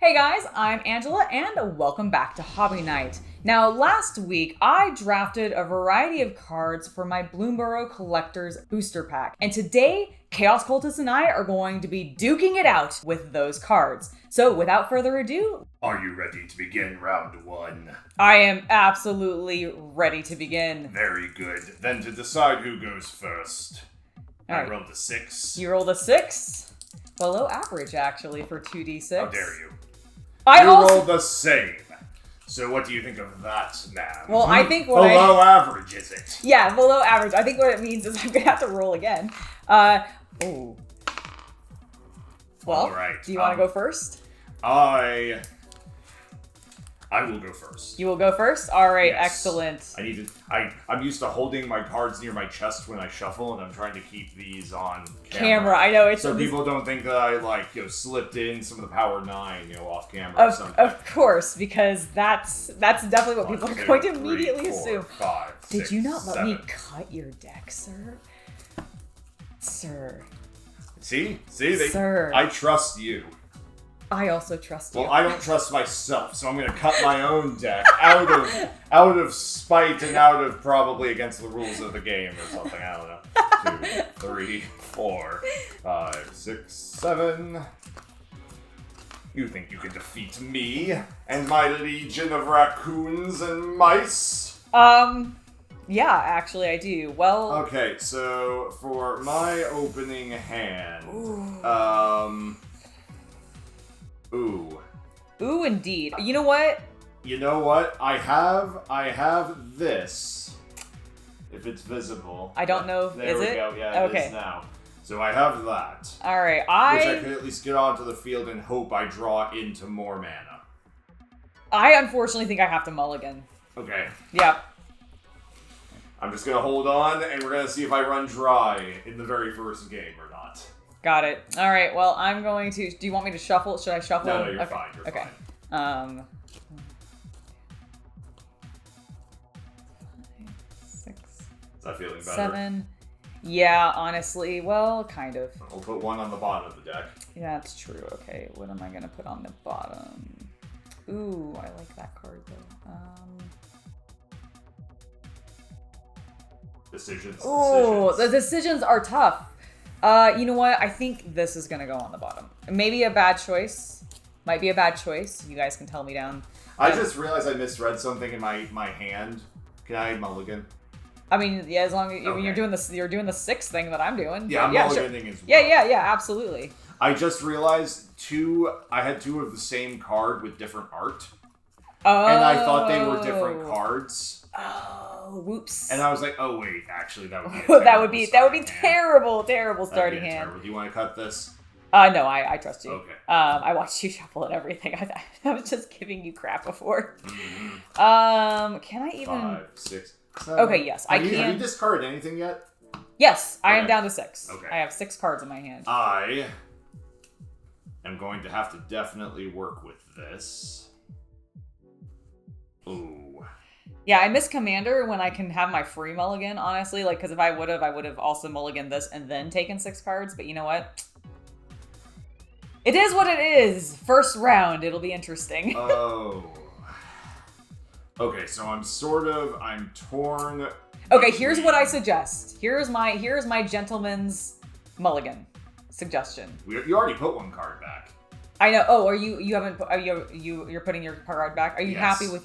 Hey guys, I'm Angela and welcome back to Hobby Night. Now last week I drafted a variety of cards for my Bloomburrow Collector's Booster Pack, and today Chaos Cultist and I are going to be duking it out with those cards. So without further ado, are you ready to begin round one? I am absolutely ready to begin. Very good. Then to decide who goes first, I rolled a 6. You rolled a 6? Below average actually for 2d6. How dare you? I rolled the same. So what do you think of that, ma'am? Well, I think below average, is it? Yeah, below average. I think what it means is I'm gonna have to roll again. Well, all right. Do you want to go first? I will go first. You will go first? All right, yes. Excellent. I'm used to holding my cards near my chest when I shuffle, and I'm trying to keep these on camera. I know it's so people don't think that I slipped in some of the Power 9, off camera or something. Of course, because that's definitely what people are going to immediately 4, assume. 5, 6, Did you not let 7. me cut your deck, sir? Sir. See, Sir. I trust you. I also trust you. Well, I don't trust myself, so I'm going to cut my own deck out of spite and out of probably against the rules of the game or something. I don't know. 2, 3, 4, 5, 6, 7. You think you can defeat me and my legion of raccoons and mice? Yeah, actually I do. Well... Okay, so for my opening hand, Ooh, indeed. You know what? I have this. If it's visible. I don't know. There is we it? go. Yeah, okay. It is now. So I have that. All right. Which I could at least get onto the field and hope I draw into more mana. I unfortunately think I have to mulligan. Okay. Yep. I'm just gonna hold on, and we're gonna see if I run dry in the very first game or not. Got it. All right. Well, I'm going to. Do you want me to shuffle? Should I shuffle? No, you're fine. You're fine. 6. Is that feeling better? 7. Yeah, honestly. Well, kind of. We'll put 1 on the bottom of the deck. Yeah, that's true. Okay. What am I gonna put on the bottom? Ooh, I like that card though. Decisions. Oh, the decisions are tough. You know what? I think this is gonna go on the bottom. Maybe a bad choice. Might be a bad choice. You guys can tell me down. I just realized I misread something in my hand. Can I mulligan? I mean, yeah, as long as you're doing this, you're doing the 6th thing that I'm doing. Yeah, I'm mulliganing as well. Yeah, absolutely. I just realized I had 2 of the same card with different art. Oh. And I thought they were different cards. Oh, whoops. And I was like, oh wait, actually that would be that would be terrible starting hand. Terrible. Do you want to cut this? No, I trust you. Okay. I watched you shuffle and everything. I was just giving you crap before. Mm-hmm. Can I even 5, 6, 7. Okay, yes, I can. Have you discarded anything yet? Yes, I am Okay. down to 6. Okay. I have 6 cards in my hand. I am going to have to definitely work with this. Ooh. Yeah, I miss Commander when I can have my free mulligan, honestly. Because if I would have also mulliganed this and then taken 6 cards. But you know what? It is what it is. First round, it'll be interesting. Oh. Okay, so I'm torn. Okay, here's what I suggest. Here's my gentleman's mulligan suggestion. You already put 1 card back. I know. Oh, you haven't put, you're putting your card back? Are you Yes. happy with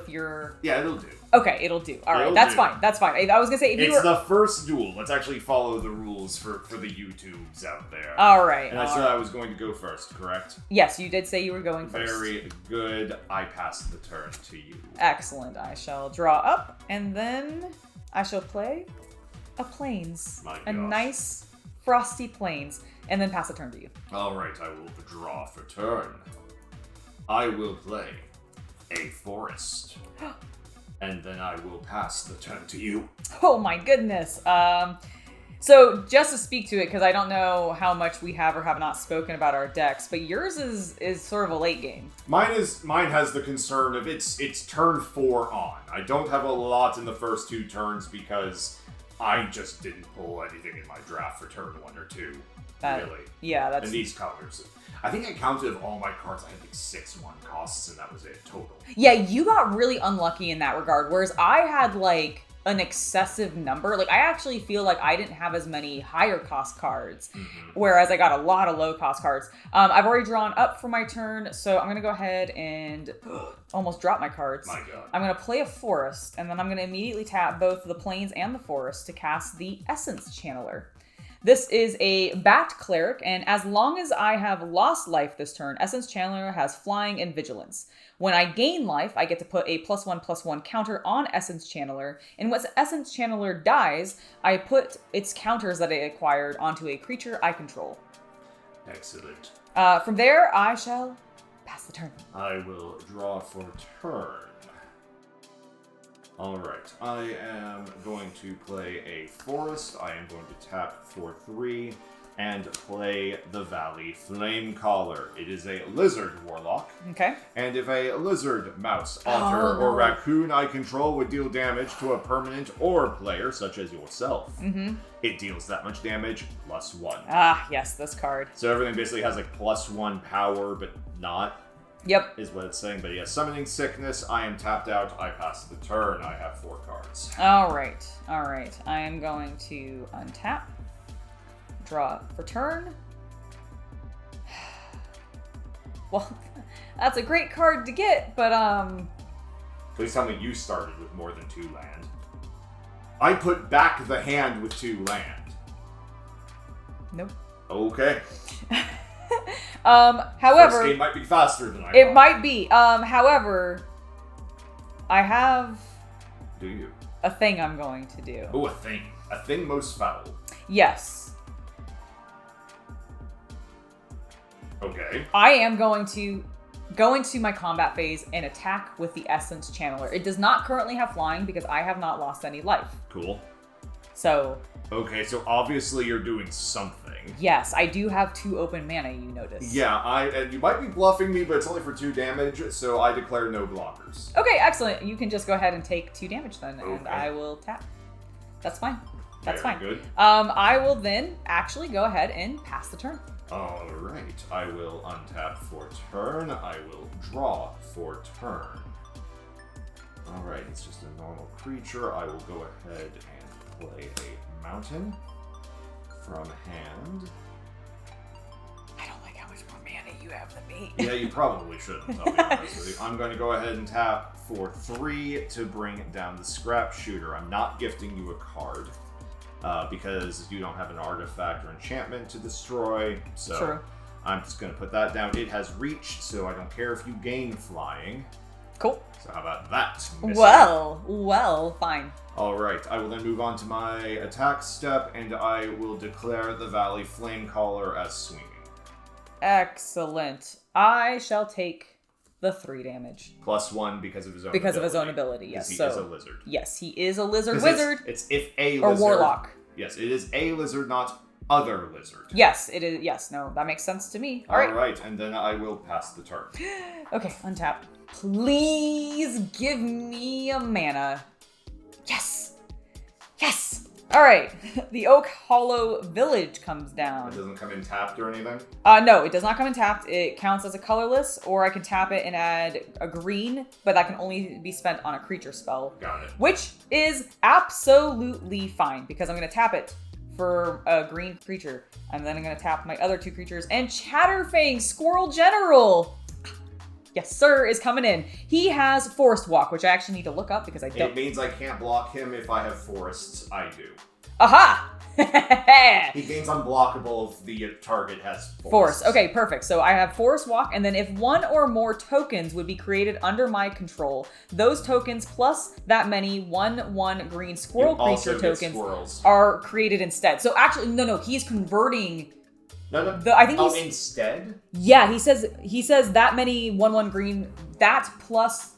your Yeah, it'll do. Okay, it'll do. All right, that's fine. That's fine. I was gonna say It's the first duel. Let's actually follow the rules for the YouTubes out there. All right. And I said I was going to go first, correct? Yes, you did say you were going first. Very good. I pass the turn to you. Excellent. I shall draw up, and then I shall play a Plains. My a gosh. nice frosty Plains, and then pass the turn to you. All right, I will draw for turn. I will play a forest. And then I will pass the turn to you. Oh my goodness. So just to speak to it, because I don't know how much we have or have not spoken about our decks, but yours is sort of a late game. Mine has the concern of it's turn 4 on. I don't have a lot in the first 2 turns because I just didn't pull anything in my draft for turn 1 or 2. Really. Yeah, that's... And these colors. I think I counted of all my cards, I had like 6/1 costs, and that was it total. Yeah, you got really unlucky in that regard, whereas I had like an excessive number. Like I actually feel like I didn't have as many higher cost cards, whereas I got a lot of low cost cards. I've already drawn up for my turn, so I'm gonna go ahead and almost drop my cards. My God. I'm gonna play a forest, and then I'm gonna immediately tap both the plains and the forest to cast the Essence Channeler. This is a Bat Cleric, and as long as I have lost life this turn, Essence Channeler has Flying and Vigilance. When I gain life, I get to put a +1/+1 counter on Essence Channeler, and once Essence Channeler dies, I put its counters that I acquired onto a creature I control. Excellent. From there, I shall pass the turn. I will draw for turn. Alright, I am going to play a forest. I am going to tap for 3 and play the Valley Flamecaller. It is a lizard warlock. Okay. And if a lizard, mouse, otter, or raccoon I control would deal damage to a permanent or player, such as yourself, it deals that much damage +1. Ah, yes, this card. So everything basically has like +1 power, but not. Yep. Is what it's saying. But yeah, Summoning Sickness, I am tapped out. I pass the turn. I have 4 cards. All right. I am going to untap, draw for turn. Well, that's a great card to get, but Please tell me you started with more than 2 land. I put back the hand with 2 land. Nope. Okay. However, First game might be faster than I thought. it might be. However, I have Do you? a thing I'm going to do. Oh, a thing. A thing most foul. Yes. Okay. I am going to go into my combat phase and attack with the Essence Channeler. It does not currently have flying because I have not lost any life. Cool. So... Okay, so obviously you're doing something. Yes, I do have 2 open mana, you notice. Yeah, and you might be bluffing me, but it's only for 2 damage, so I declare no blockers. Okay, excellent. You can just go ahead and take 2 damage then, and Okay. I will tap. That's fine. That's Very fine. Good. I will then actually go ahead and pass the turn. Alright, I will untap for turn. I will draw for turn. Alright, it's just a normal creature. I will go ahead and play a mountain from hand. I don't like how much more mana you have than me. Yeah, you probably shouldn't, I'll be honest with you. I'm going to go ahead and tap for 3 to bring down the Scrap Shooter. I'm not gifting you a card because you don't have an artifact or enchantment to destroy. So True. I'm just going to put that down. It has reach, so I don't care if you gain flying. Cool. So how about that? Missy? Well, fine. Alright, I will then move on to my attack step, and I will declare the Valley Flamecaller as swinging. Excellent. I shall take the 3 damage. +1 because of his own Because ability. of his own ability, yes. He So, is a lizard. yes, he is a lizard 'Cause wizard. It's if a or lizard. warlock. Yes, it is a lizard, not other lizard. Yes, it is. Yes, no, that makes sense to me. All right. Alright, and then I will pass the turn. Okay, untap. Please give me a mana. Yes. Yes. All right. The Oak Hollow Village comes It down. doesn't come in tapped or anything? No, it does not come in tapped. It counts as a colorless, or I can tap it and add a green, but that can only be spent on a creature spell. Got it. Which is absolutely fine, because I'm going to tap it for a green creature, and then I'm going to tap my other 2 creatures, and Chatterfang, Squirrel General, yes sir, is coming in. He has Forest Walk, which I actually need to look up because I don't. It means I can't block him if I have forests. I do. Aha! He gains unblockable if the target has Forest. Okay, perfect. So I have Forest Walk, and then if 1 or more tokens would be created under my control, those tokens plus that many 1/1 green squirrel You also creature get tokens squirrels. are created instead. So actually, no, he's converting. No. I think he's instead? Yeah, he says that many 1/1 green, that plus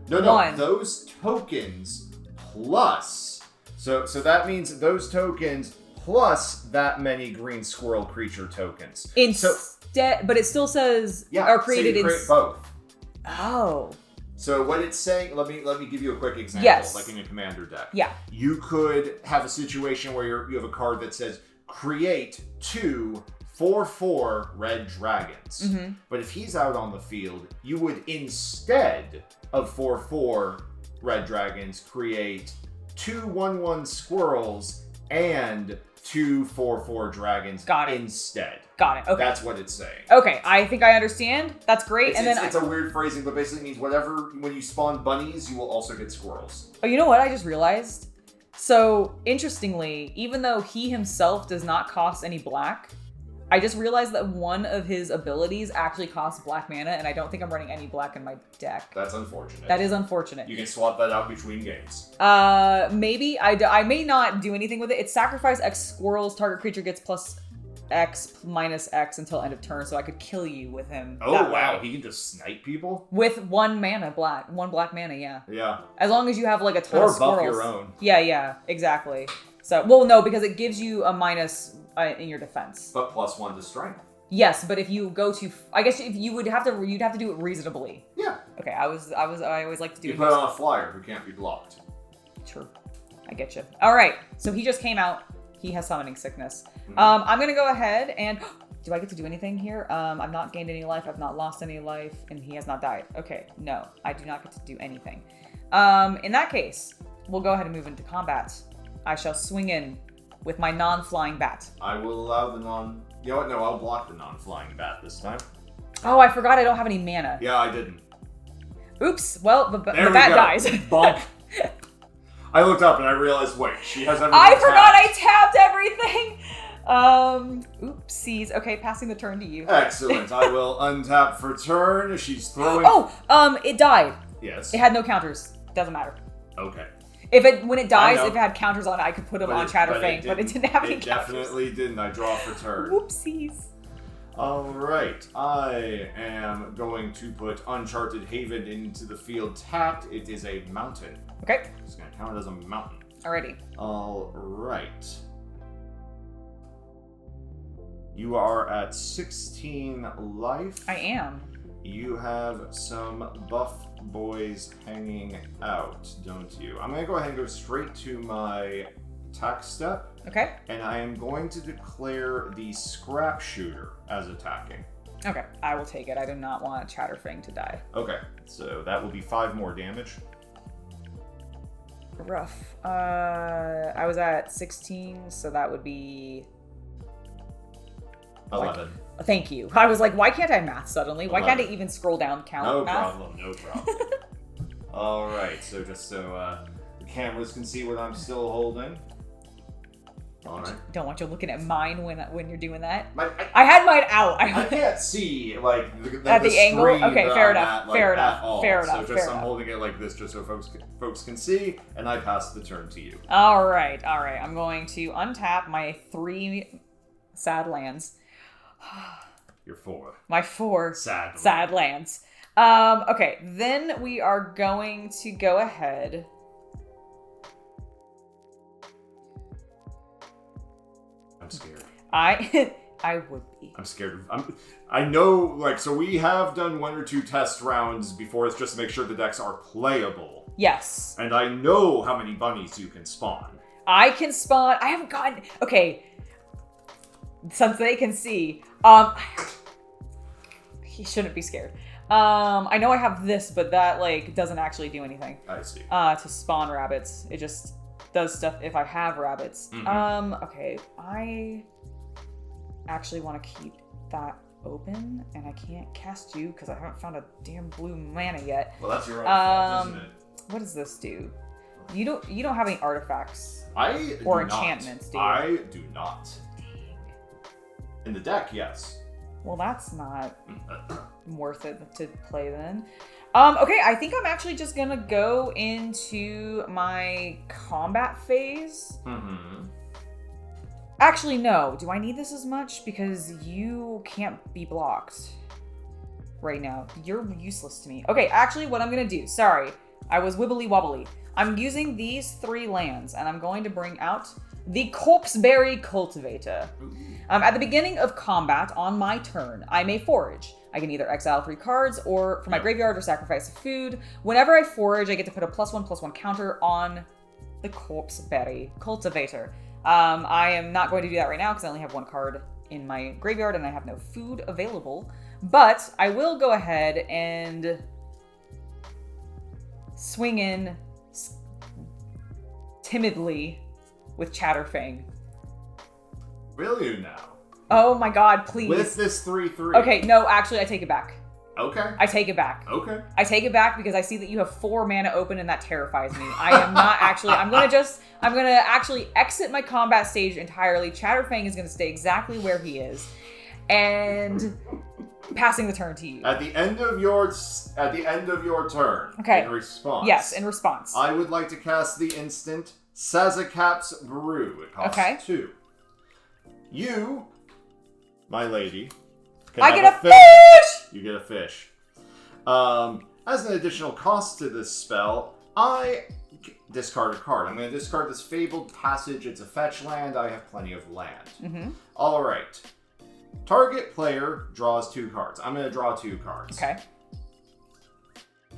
No, 1. those tokens plus. So that means those tokens plus that many green squirrel creature tokens. Instead, but it still says are created so you create both. Oh. So what it's saying, let me give you a quick example, Yes. like in a commander deck. Yeah. You could have a situation where you have a card that says create 2 4/4 red dragons. Mm-hmm. But if he's out on the field, you would, instead of 4/4 red dragons, create 2 1/1 squirrels and 2 4/4 dragons instead. Got it. Okay. That's what it's saying. Okay, I think I understand. That's great. It's a weird phrasing, but basically means when you spawn bunnies, you will also get squirrels. Oh, you know what I just realized? So, interestingly, even though he himself does not cost any black, I just realized that one of his abilities actually costs black mana, and I don't think I'm running any black in my deck. That's unfortunate. That is unfortunate. You can swap that out between games. Maybe. I may not do anything with it. It's sacrifice X squirrels. Target creature gets plus X minus X until end of turn, so I could kill you with him. Oh, wow. He can just snipe people? With one black mana, yeah. Yeah. As long as you have like a ton of squirrels. Or buff your own. Yeah, exactly. So, well, no, because it gives you a minus in your defense. But +1 to strength. Yes, but if you go to, I guess if you'd have to do it reasonably. Yeah. Okay, I always like to do. You put it on a flyer who can't be blocked. True, I get you. All right, so he just came out. He has summoning sickness. Mm-hmm. I'm gonna go ahead and. Do I get to do anything here? I've not gained any life. I've not lost any life, and he has not died. Okay, no, I do not get to do anything. In that case, we'll go ahead and move into combat. I shall swing in with my non-flying bat. I will allow the non... You know what? No, I'll block the non-flying bat this time. Oh, I forgot I don't have any mana. Yeah, I didn't. Oops. Well, the bat go. dies. Bonk. I looked up and I realized, wait, she has everything I forgot tapped. I tapped everything. Oopsies. Okay, passing the turn to you. Excellent. I will untap for turn. She's throwing... Oh, it died. Yes. It had no counters. Doesn't matter. Okay. When it dies, if it had counters on it, I could put them on Chatterfang, but it didn't have any counters. It definitely didn't. I draw for turn. Whoopsies. Alright, I am going to put Uncharted Haven into the field tapped. It is a mountain. Okay. It's going to count as a mountain. Alrighty. Alright. You are at 16 life. I am. You have some buff boys hanging out, don't you? I'm going to go ahead and go straight to my attack step. Okay. And I am going to declare the scrap shooter as attacking. Okay, I will take it. I do not want Chatterfang to die. Okay, so that will be 5 more damage. Rough. I was at 16, so that would be... 11. Thank you. I was like, why can't I math suddenly? Why 11. can't I even scroll down count No math? problem, no problem. Alright, so just so the cameras can see what I'm still holding. Alright. Don't want you looking at mine when you're doing that. I had mine out. I can't see, like, at the angle? screen Okay, that fair I'm enough, at, like, fair at enough, all. fair So enough, just fair I'm enough. holding it like this just so folks can see, and I pass the turn to you. All right. I'm going to untap my 3 sad lands. You're 4. My 4 sad lands. Okay, then we are going to go ahead. I'm scared. I would be. I'm scared. I know, like, so we have done 1 or 2 test rounds before, it's just to make sure the decks are playable. Yes. And I know how many bunnies you can spawn. I can spawn. I haven't gotten. Okay. Since they can see, he shouldn't be scared. I know I have this, but that like doesn't actually do anything. I see. To spawn rabbits, it just does stuff if I have rabbits. Mm-hmm. Okay, I actually want to keep that open, and I can't cast you because I haven't found a damn blue mana yet. Well, that's your own fault, isn't it? What does this do? You don't have any artifacts Or enchantments, do you? I do not. In the deck, yes. Well, that's not worth it to play then. Okay, I think I'm actually just gonna go into my combat phase. Mm-hmm. Actually, no. Do I need this as much? Because you can't be blocked right now. You're useless to me. Okay, actually, what I'm gonna do, sorry, I was wibbly wobbly. I'm using these 3 lands, and I'm going to bring out the Corpseberry Cultivator. At the beginning of combat, on my turn, I may forage. I can either exile 3 cards, or from my graveyard, or sacrifice a food. Whenever I forage, I get to put a +1/+1 counter on the Corpseberry Cultivator. I am not going to do that right now because I only have one card in my graveyard and I have no food available. But I will go ahead and swing in timidly with Chatterfang. Will you now? Oh my god, please. With this 3/3. Okay, no, actually, I take it back. Okay. I take it back. Okay. I take it back because I see that you have 4 mana open and that terrifies me. I am not actually, I'm going to actually exit my combat stage entirely. Chatterfang is going to stay exactly where he is. And passing the turn to you. At the end of your turn, okay. In response. Yes, in response. I would like to cast the instant Sazakap's Brew. It costs 2. You, my lady, can I have get a fish! You get a fish. As an additional cost to this spell, I discard a card. I'm going to discard this Fabled Passage. It's a fetch land. I have plenty of land. Mm-hmm. All right. Target player draws 2 cards. I'm going to draw 2 cards. Okay.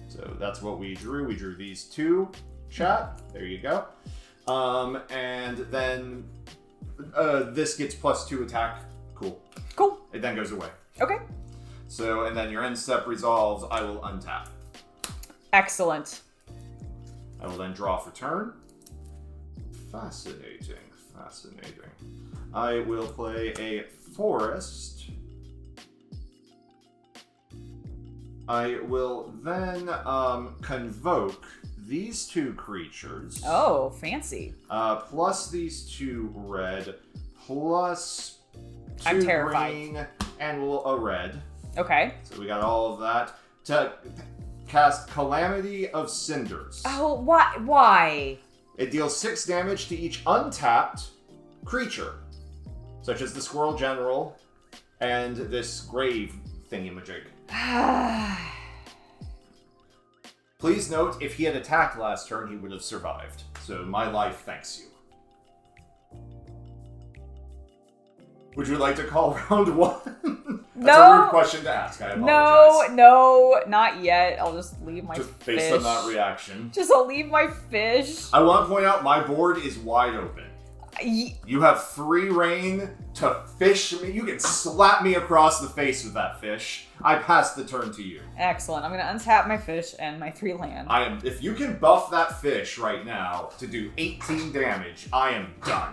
So that's what we drew. We drew these 2. Chat. There you go. And then this gets +2 attack. Cool. Cool. It then goes away. Okay. So, and then your end step resolves. I will untap. Excellent. I will then draw for turn. Fascinating. I will play a forest. I will then convoke these 2 creatures. Oh, fancy. Plus these 2 red, plus 2 I'm terrified. green, and a red. Okay. So we got all of that. To cast Calamity of Cinders. Oh, why? It deals 6 damage to each untapped creature, such as the Squirrel General and this grave thingamajig. Please note, if he had attacked last turn, he would have survived. So my life thanks you. Would you like to call round 1? That's a rude question to ask. I apologize. No, not yet. I'll just leave my Just fish. based on that reaction. I'll leave my fish. I want to point out my board is wide open. You have free reign to fish me. You can slap me across the face with that fish. I pass the turn to you. Excellent. I'm going to untap my fish and my 3 land. If you can buff that fish right now to do 18 damage, I am done.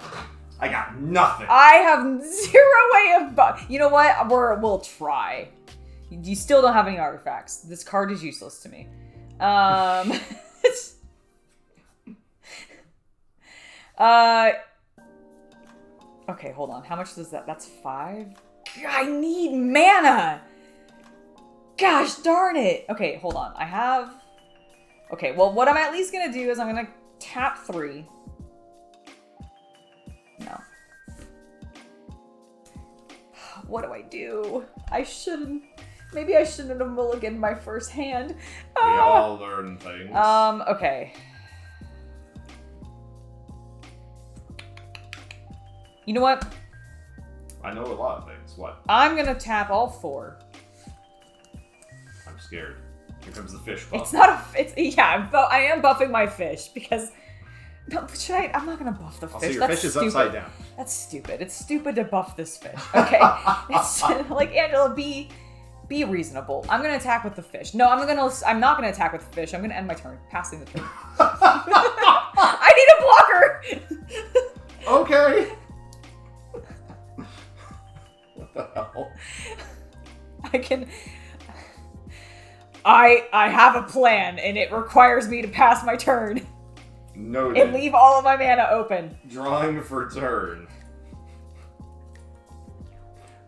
I got nothing. I have 0 way of... You know what? We'll try. You still don't have any artifacts. This card is useless to me. Okay, hold on. How much does that... That's 5? I need mana! Gosh darn it! Okay, hold on. I have... Okay, well, what I'm at least going to do is I'm going to tap 3. No. What do I do? I shouldn't... Maybe I shouldn't have mulliganed my first hand. We all learn things. Okay. You know what? I know a lot of things. What? I'm gonna tap all 4. I'm scared. Here comes the fish buff. It's not a... yeah, I am buffing my fish because... No, I'm not gonna buff the fish. Also, your That's fish is stupid. upside down. That's stupid. It's stupid to buff this fish. Okay? It's like, Angela, be reasonable. I'm gonna attack with the fish. No, I'm not gonna attack with the fish. I'm gonna end my turn. Passing the turn. I need a blocker! Okay. What the hell? I have a plan, and it requires me to pass my turn. Noted. And leave all of my mana open. Drawing for turn.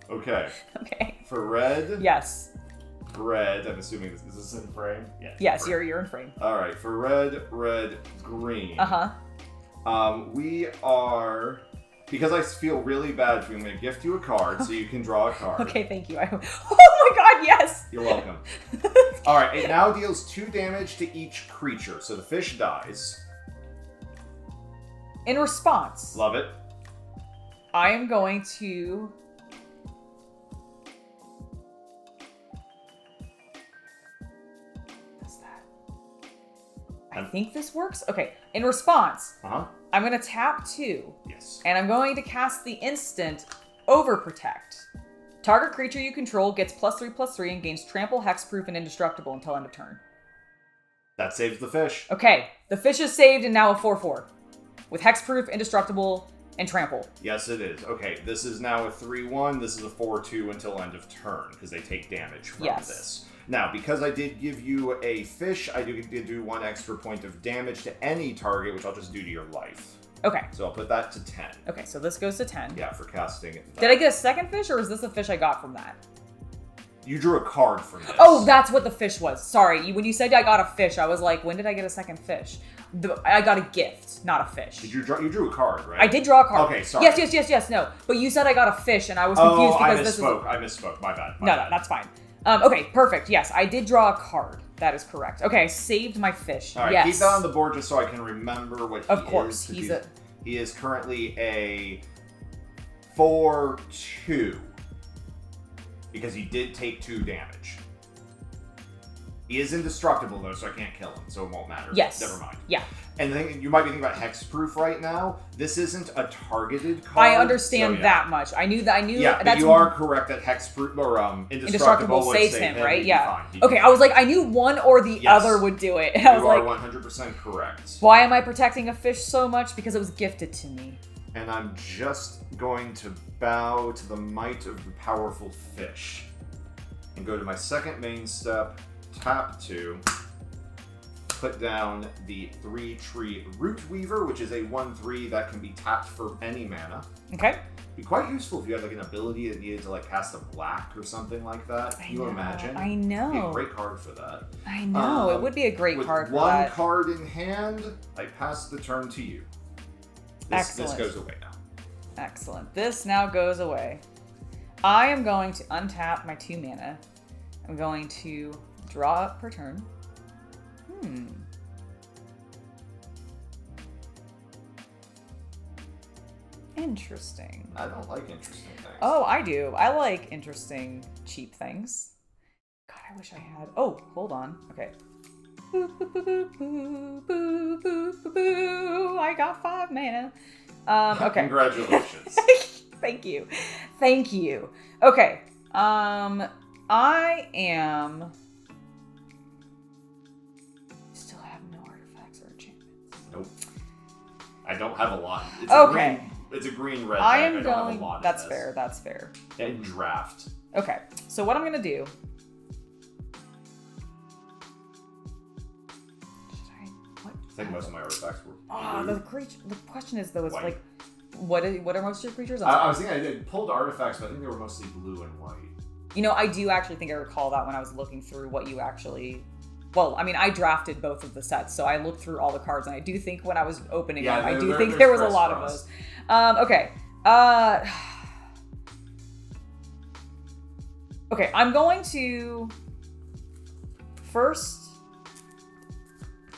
Okay. Okay. For red. Yes. Red. I'm assuming is this in frame? Yes, frame. you're in frame. All right. For red, green. We are, because I feel really bad for you, I'm going to gift you a card so you can draw a card. Okay, thank you. Oh my god, yes! You're welcome. All right. It now deals 2 damage to each creature, so the fish dies. In response, Love it. I am going to... What's that? I think this works. Okay, in response, Uh-huh. I'm going to tap 2. Yes. And I'm going to cast the instant Overprotect. Target creature you control gets +3/+3 and gains trample, hexproof, and indestructible until end of turn. That saves the fish. Okay, the fish is saved and now a 4/4. With hexproof, indestructible, and trample. Yes, it is. Okay, this is now a 3/1. This is a 4/2 until end of turn, because they take damage from this. Now, because I did give you a fish, I did do 1 extra point of damage to any target, which I'll just do to your life. Okay. So I'll put that to 10. Okay, so this goes to 10. Yeah, for casting it. Did I get a second fish, or is this a fish I got from that? You drew a card from this. Oh, that's what the fish was. Sorry, when you said I got a fish, I was like, when did I get a second fish? I got a gift, not a fish. Did you drew a card, right? I did draw a card. Okay, sorry. Yes, no. But you said I got a fish, and I was confused because this is... I misspoke. My bad. No, that's fine. Okay, perfect. Yes, I did draw a card. That is correct. Okay, I saved my fish. All right, yes. keep that on the board just so I can remember what he is. Of course, he is currently a 4/2 because he did take 2 damage. He is indestructible though, so I can't kill him, so it won't matter. Yes. Never mind. Yeah. And the thing, you might be thinking about hexproof right now. This isn't a targeted card. I understand that much. I knew that. Yeah, but you are correct that hexproof or indestructible would saves save him, right? He'd Yeah. be fine. Okay, I was like, I knew one or the other would do it. And I was you are like, 100% correct. why am I protecting a fish so much? Because it was gifted to me. And I'm just going to bow to the might of the powerful fish. And go to my second main step, tap 2, put down the 3-tree Root Weaver, which is a 1/3 that can be tapped for any mana. Okay. Be quite useful if you had like an ability that needed to like cast a black or something like that. Can you imagine? I know. It'd be a great card for that. I know. It would be a great card for that. that. With 1 card in hand, I pass the turn to you. This goes away now. Excellent. This now goes away. I am going to untap my 2 mana. I'm going to draw up per turn. Interesting. I don't like interesting things. Oh, I do. I like interesting, cheap things. God, I wish I had... Oh, hold on. Okay. Boo, boo, boo, boo, boo, boo, boo, boo, boo. I got 5 mana. Okay. Congratulations. Thank you. Thank you. Okay. I am... Still have no artifacts or enchantments. Nope. I don't have a lot. It's a green-red deck. I am don't going... have a lot That's in this. fair. That's fair. And draft. Okay. So what I'm going to do... I think most of my artifacts were the question is, though, it's white. like... What are most of your creatures? I was thinking I pulled artifacts, but I think they were mostly blue and white. You know, I do actually think I recall that when I was looking through what you actually... Well, I mean, I drafted both of the sets, so I looked through all the cards, and I do think when I was opening them, I do think there was a lot of those. Okay. Okay, I'm going to... First...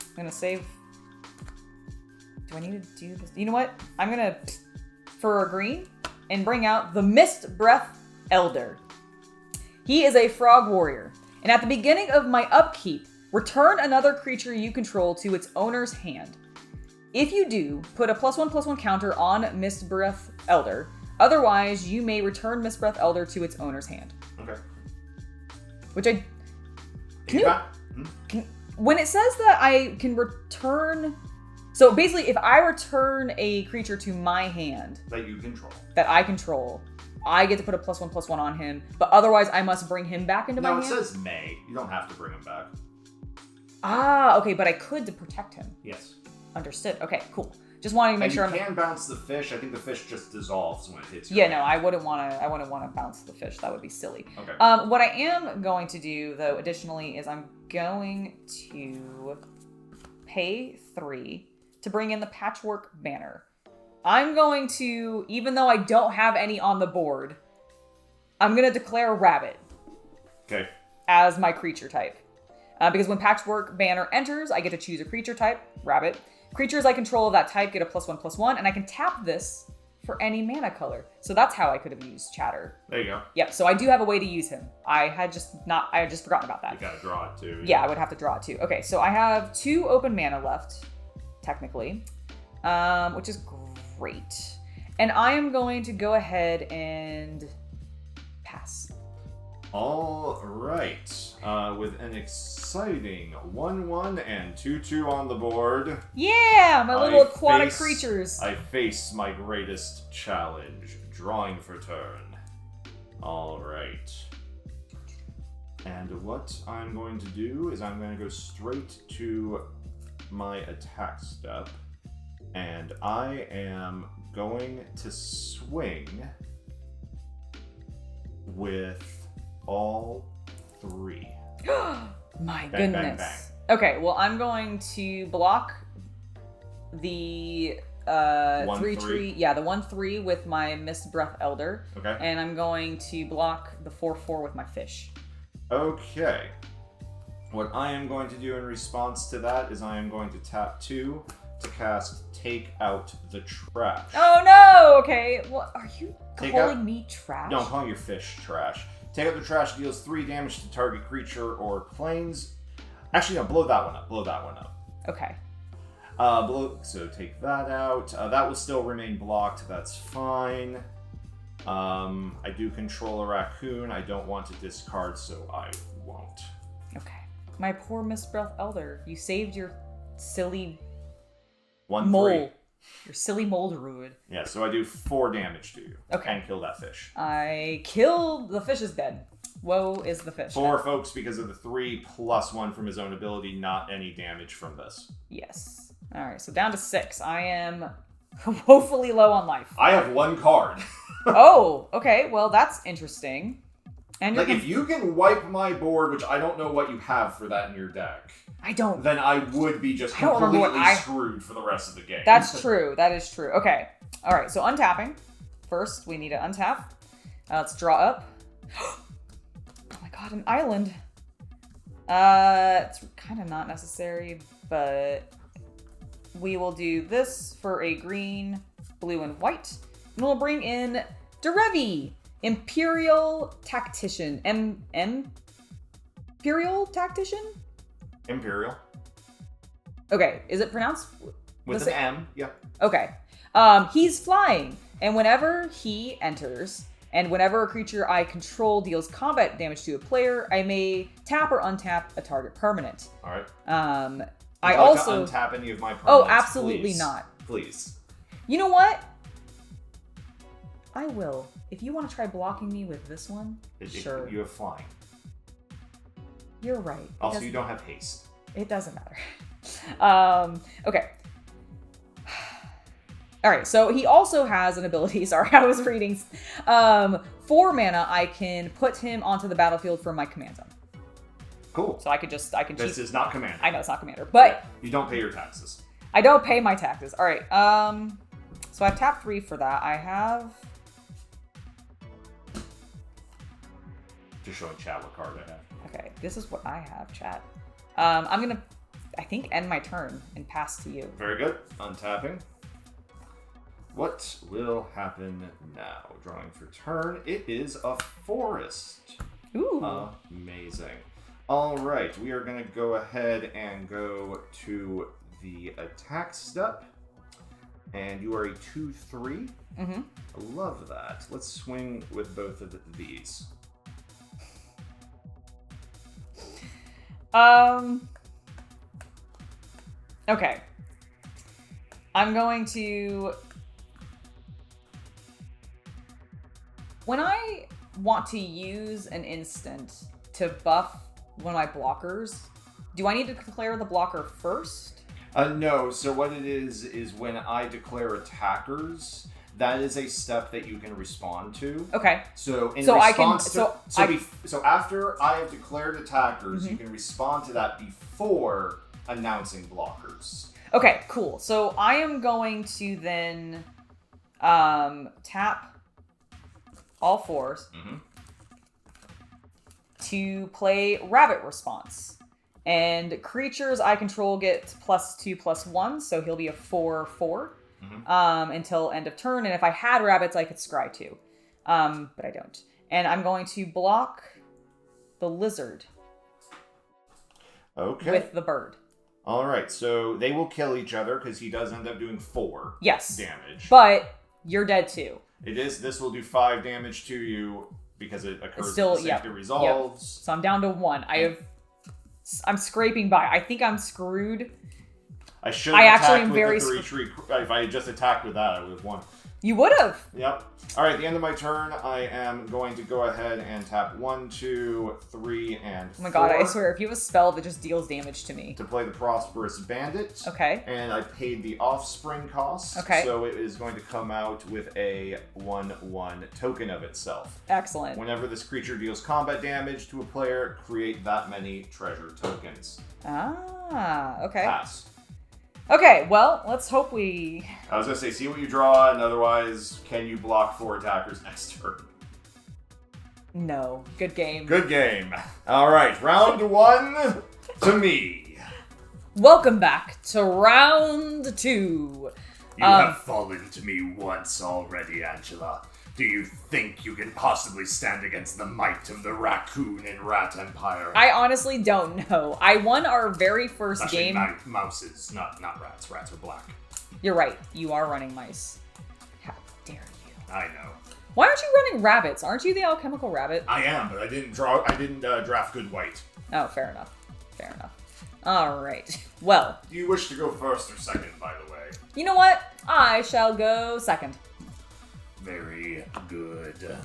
I'm going to save... Do I need to do this? You know what? I'm going to... For a green, and bring out the Mist Breath Elder. He is a frog warrior, and at the beginning of my upkeep, return another creature you control to its owner's hand. If you do, put a +1/+1 counter on Mist Breath Elder. Otherwise, you may return Mist Breath Elder to its owner's hand. Okay. Which I... When it says that I can return... So basically, if I return a creature to my hand... That you control. That I control... I get to put a +1/+1 on him, but otherwise I must bring him back into my hand? No, it says may. You don't have to bring him back. Ah, okay, but I could to protect him. Yes. Understood. Okay, cool. Just wanting to make sure you can bounce the fish. I think the fish just dissolves when it hits your Yeah, hand. no, I wouldn't want to bounce the fish. That would be silly. Okay. What I am going to do, though, additionally, is I'm going to pay 3 to bring in the Patchwork Banner. I'm going to, even though I don't have any on the board, I'm going to declare Rabbit. Okay. As my creature type. Because when Patchwork Banner enters, I get to choose a creature type, Rabbit. Creatures I control of that type get a +1/+1, and I can tap this for any mana color. So that's how I could have used Chatter. There you go. Yep, so I do have a way to use him. I had just forgotten about that. You gotta draw it too. Yeah, I would have to draw it too. Okay, so I have 2 open mana left, technically, which is great. And I am going to go ahead and pass. All right. With an exciting 1/1 and 2/2 on the board. Yeah, my little aquatic creatures. I face my greatest challenge, drawing for turn. All right. And what I'm going to do is I'm going to go straight to my attack step. And I am going to swing with all 3. My Bang, goodness. bang, bang. Okay, well, I'm going to block the 3/3. Yeah, the 1/3 with my Mist Breath Elder. Okay. And I'm going to block the 4/4 with my fish. Okay. What I am going to do in response to that is I am going to tap 2 to cast Take Out the Trash. Oh no! Okay, what are you Take calling out- me trash? No, I'm calling your fish trash. Take Out the Trash deals 3 damage to target creature or planes. Actually, no, blow that one up. Blow that one up. Okay. So take that out. That will still remain blocked. That's fine. I do control a raccoon. I don't want to discard, so I won't. Okay. My poor Mist Breath Elder. You saved your silly 1/3. mole. Your silly mold druid. Yeah, so I do 4 damage to you. Okay. And kill that fish. I killed the fish is dead. Woe is the fish. 4 folks because of the 3 plus 1 from his own ability, not any damage from this. Yes. Alright, so down to 6. I am woefully low on life. I have 1 card. Oh, okay. Well, that's interesting. And Like, if you can wipe my board, which I don't know what you have for that in your deck, I don't. then I would be just I don't remember what completely screwed for the rest of the game. That's true. That is true. Okay. All right. So untapping. First, we need to untap. Let's draw up. Oh my god, an island. It's kind of not necessary, but we will do this for a green, blue, and white. And we'll bring in Derevi, Imperial Tactician. Imperial Tactician? Imperial. Okay. Is it pronounced? With an M, yeah. Okay. He's flying, and whenever he enters, and whenever a creature I control deals combat damage to a player, I may tap or untap a target permanent. All right. I Would you like also to untap any of my permanents, Oh, absolutely please? not. Please. You know what? I will. If you want to try blocking me with this one, sure. You have flying. You're right. Also, you don't have haste. It doesn't matter. Okay. All right, so he also has an ability. Sorry, I was reading. 4 mana, I can put him onto the battlefield for my command zone. Cool. So I can This is not commander. I know it's not commander, but You don't pay your taxes. I don't pay my taxes. All right. So I've tapped 3 for that. I have. Just showing chat what card I have. Okay, this is what I have, chat. I'm gonna, I think, end my turn and pass to you. Very good. Untapping. What will happen now? Drawing for turn. It is a forest. Ooh. Amazing. All right, we are going to go ahead and go to the attack step. And you are a 2/3. Mm-hmm. I love that. Let's swing with both of these. Okay. I'm going to... When I want to use an instant to buff one of my blockers, do I need to declare the blocker first? No, so what it is when I declare attackers, that is a step that you can respond to. Okay. So in So response I can- so after I have declared attackers, you can respond to that before announcing blockers. Okay, cool. So I am going to then tap all 4s to play Rabbit Response. And creatures I control get +2/+1, so he'll be a 4/4. until end of turn. And if I had rabbits, I could scry 2. But I don't. And I'm going to block the lizard. Okay. With the bird. All right, so they will kill each other because he does end up doing 4 damage. But you're dead too. It is. This will do 5 damage to you because it occurs Still, when the safety resolves. So I'm down to 1. I'm scraping by. I think I'm screwed. I should have actually attacked am with very the 3 If I had just attacked with that, I would have won. You would have. Yep. All right, at the end of my turn, I am going to go ahead and tap 1, 2, 3, and 4. Oh my god, I swear, if you have a spell that just deals damage to me. To play the Prosperous Bandit. Okay. And I paid the Offspring cost. Okay. So it is going to come out with a 1/1 token of itself. Excellent. Whenever this creature deals combat damage to a player, create that many treasure tokens. Ah, okay. Pass. Okay, well, let's hope we... I was going to say, see what you draw, and otherwise, can you block 4 attackers next turn? No. Good game. Good game. All right, round 1 to me. Welcome back to round 2. You have fallen to me once already, Angela. Do you think you can possibly stand against the might of the Raccoon and Rat Empire? I honestly don't know. I won our very first Actually, game. Mouses, not rats. Rats are black. You're right. You are running mice. How dare you? I know. Why aren't you running rabbits? Aren't you the alchemical rabbit? I am, but I didn't draft good white. Oh, fair enough. Fair enough. All right. Well. Do you wish to go first or second, by the way? You know what? I shall go second. Very good.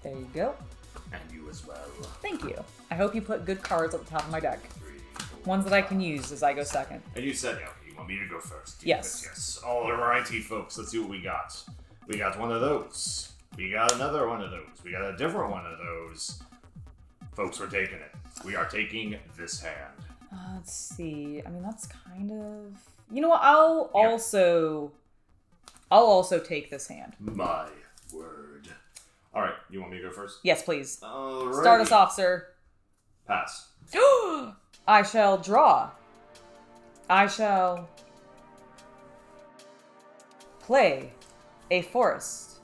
There you go. And you as well. Thank you. I hope you put good cards at the top of my deck. 3, 4, Ones that I can use as I go second. And you said, you want me to go first? Yes. Yes. Alrighty, folks. Let's see what we got. We got one of those. We got another one of those. We got a different one of those. Folks, we're taking it. We are taking this hand. Let's see. I mean, that's kind of... You know what? I'll also take this hand. My word. All right, you want me to go first? Yes, please. Alrighty. Start us off, sir. Pass. I shall draw. I shall play a forest.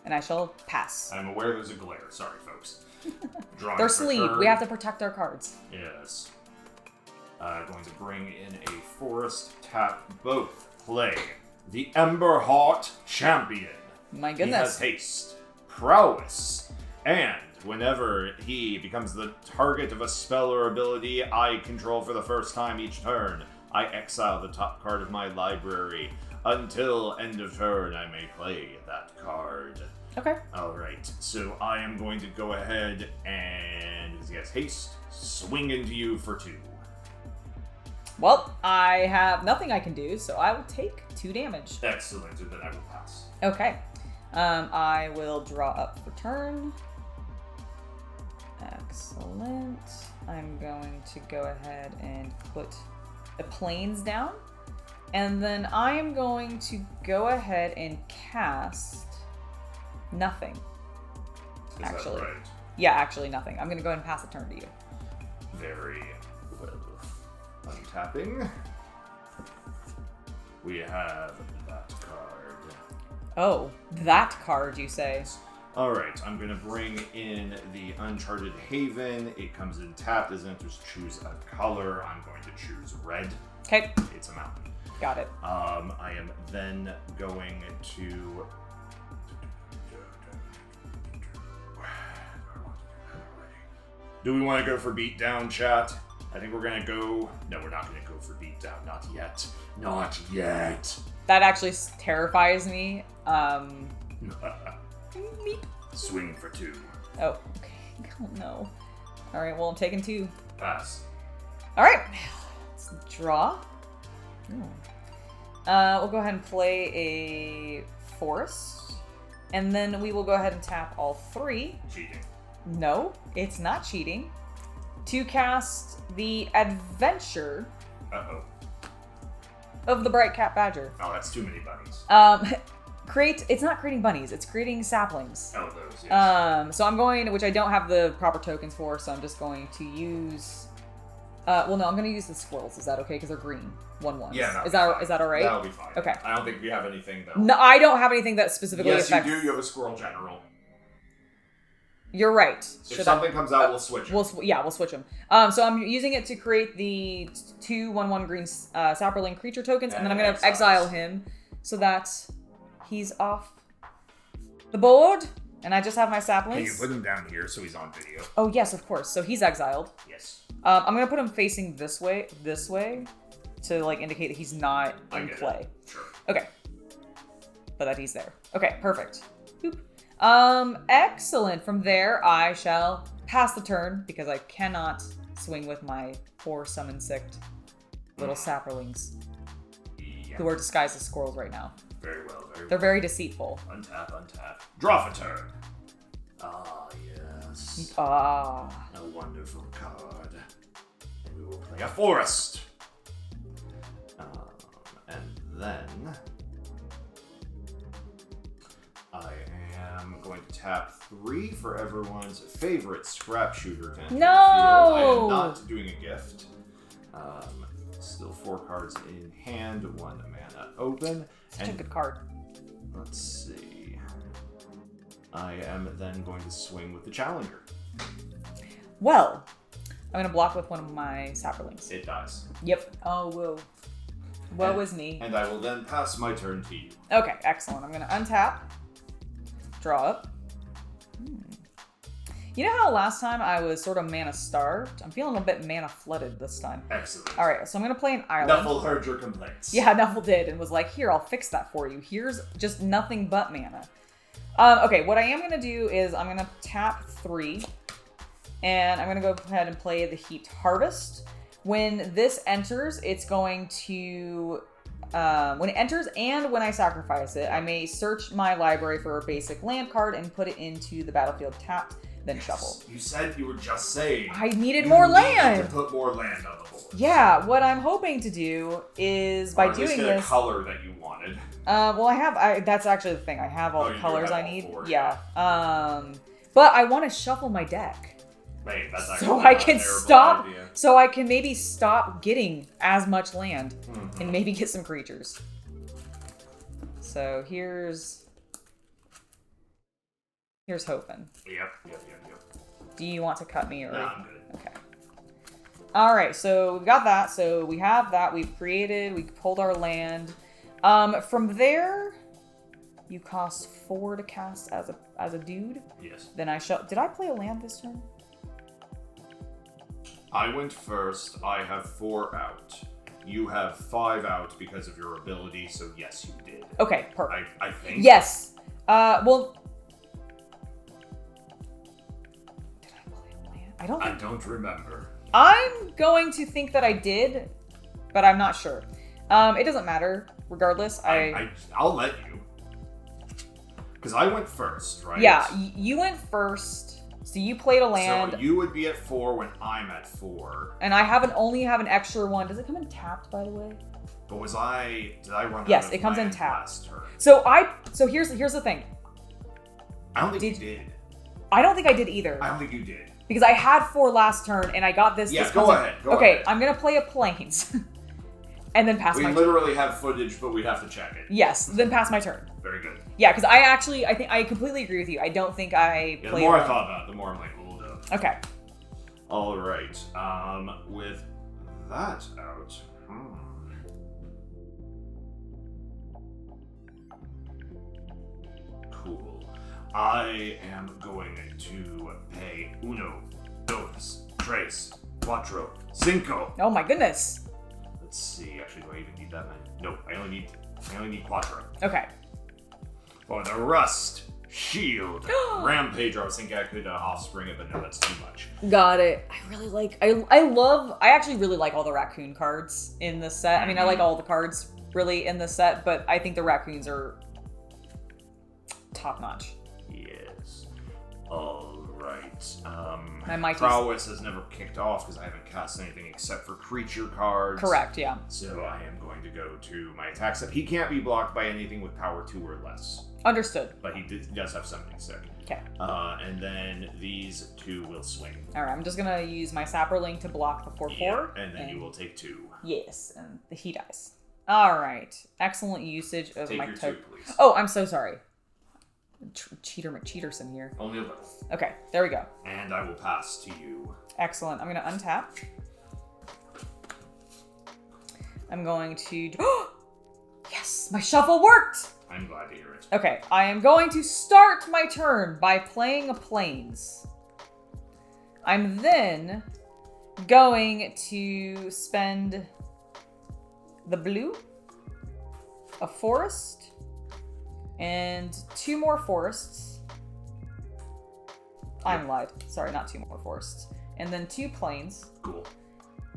And I shall pass. I'm aware there's a glare. Sorry, folks. Drawing They're for sleeved. turn. We have to protect our cards. Yes. Going to bring in a forest. Tap both. Play the Emberheart Champion. My He goodness. has haste, prowess, and whenever he becomes the target of a spell or ability I control for the first time each turn, I exile the top card of my library. Until end of turn, I may play that card. Okay. Alright, so I am going to go ahead and, because he has haste, swing into you for 2. Well, I have nothing I can do, so I will take 2 damage. Excellent, and then I will pass. Okay. I will draw up for turn. Excellent. I'm going to go ahead and put the planes down. And then I am going to go ahead and cast nothing. Is Actually. that right? Yeah, actually nothing. I'm going to go ahead and pass the turn to you. Very well. Untapping. We have that card. Oh, that card, you say? Alright, I'm going to bring in the Uncharted Haven. It comes in tapped. As it enters, choose a color. I'm going to choose red. Okay. It's a mountain. Got it. I am then going to... Do we want to go for beatdown, chat? I think we're going to go... No, we're not going to go for beatdown. Not yet. Not yet. That actually terrifies me. Swing for 2. Oh, okay. Oh, no. All right, well, I'm taking 2. Pass. All right. Let's draw. Ooh. We'll go ahead and play a forest. And then we will go ahead and tap all 3. Cheating. No, it's not cheating. To cast the adventure Uh-oh. of the Bright Cat Badger. Oh, that's too many bunnies. It's not creating bunnies, it's creating saplings. Oh, those, yes. So I'm going, which I don't have the proper tokens for, so I'm just going to use Well, no, I'm gonna use the squirrels. Is that okay? Because they're green. 1/1s. Yeah, Is that all right? That'll be fine. Okay. I don't think we have anything though. No, I don't have anything that specifically Yes, affects... you do. You have a squirrel general. You're right. If something comes out, we'll switch it. We'll switch them. So I'm using it to create the 2/1/1 green Sapperling creature tokens, and then I'm going to exile him so that he's off the board, and I just have my saplings. Can you put him down here so he's on video? Oh yes, of course. So he's exiled. Yes. I'm going to put him facing this way, to like indicate that he's not in play. Sure. Okay. But that he's there. Okay, perfect. Boop. Excellent. From there, I shall pass the turn because I cannot swing with my poor summon sicked little sapperlings who are disguised as squirrels right now. Very well, very They're very deceitful. Untap. Draw for turn. Ah, yes. Ah. A wonderful card. And we will play a forest. And then I am going to tap 3 for everyone's favorite scrap shooter event. No! I am not doing a gift. Still 4 cards in hand, 1 mana open. Such a good card. Let's see. I am then going to swing with the challenger. Well, I'm going to block with one of my sapperlings. It dies. Yep. Oh, whoa. Woe is me. And I will then pass my turn to you. Okay, excellent. I'm going to untap. Draw up. You know how last time I was sort of mana starved? I'm feeling a bit mana flooded this time. Excellent. All right, so I'm going to play an island. Nuffle heard your complaints. Yeah, Nuffle did and was like, here, I'll fix that for you. Here's just nothing but mana. Okay, what I am going to do is I'm going to tap 3. And I'm going to go ahead and play the Heaped Harvest. When this enters, it's going to... when it enters and when I sacrifice it, I may search my library for a basic land card and put it into the battlefield tapped, then shuffle. You said you were just saying. I needed more land! To put more land on the board. Yeah, what I'm hoping to do is by or at least doing get this... a color that you wanted. Well, that's actually the thing. I have all the you colors have I all need. 4, Yeah. But I want to shuffle my deck. Wait, that's actually So not I a can terrible stop. idea. So I can maybe stop getting as much land and maybe get some creatures. So here's hoping. Yep. Do you want to cut me or? No, I'm good. Okay. All right. So we've got that. So we have that. We pulled our land. From there, you cost 4 to cast as a dude. Yes. Then did I play a land this turn? I went first. I have 4 out. You have 5 out because of your ability, so yes, you did. Okay, perfect. I think. Yes. Well. Did I play a land? I don't remember. I'm going to think that I did, but I'm not sure. It doesn't matter. Regardless, I'll let you. Because I went first, right? Yeah, you went first. So you played a land. So you would be at 4 when I'm at 4. And I only have an extra one. Does it come in tapped, by the way? But did I run Yes, out of it comes in land tapped. last turn? So here's the thing. I don't think you did. I don't think I did either. I don't think you did. Because I had 4 last turn and I got this. Yeah, this go ahead. Okay, I'm going to play a plains. And then pass my turn. We literally have footage, but we'd have to check it. Yes, then pass my turn. Very good. Yeah, because I think I completely agree with you. I don't think I Yeah, the played more I one. thought about it, the more I'm like, hold up. Okay. All right. With that out. Cool. I am going to pay 1, 2, 3, 4, 5. Oh my goodness. Let's see. Actually, do I even need that many? Nope. I only need 4. Okay. For the Rust Shield Rampage. I was thinking I could offspring it, but no, that's too much. Got it. I really like. I actually really like all the raccoon cards in this set. I mean, I like all the cards really in this set, but I think the raccoons are top notch. Yes. All right. My mighty prowess has never kicked off because I haven't cast anything except for creature cards. Correct, yeah. So I am going to go to my attack step. He can't be blocked by anything with power 2 or less. Understood. But he does have something sick. Okay. And then these 2 will swing. All right, I'm just going to use my Sapperling to block the 4/4. Yeah, and then you will take 2. Yes, and he dies. All right. Excellent usage of Take my your 2, token. please. Oh, I'm so sorry. Cheater McCheaterson here. Only a little. Okay, there we go. And I will pass to you. Excellent. I'm going to untap. I'm going to... Yes, my shuffle worked! I'm glad to hear it. Okay, I am going to start my turn by playing a plains. I'm then going to spend the blue, a forest, and 2 more forests. I'm lied. Sorry, not 2 more forests. And then 2 plains. Cool.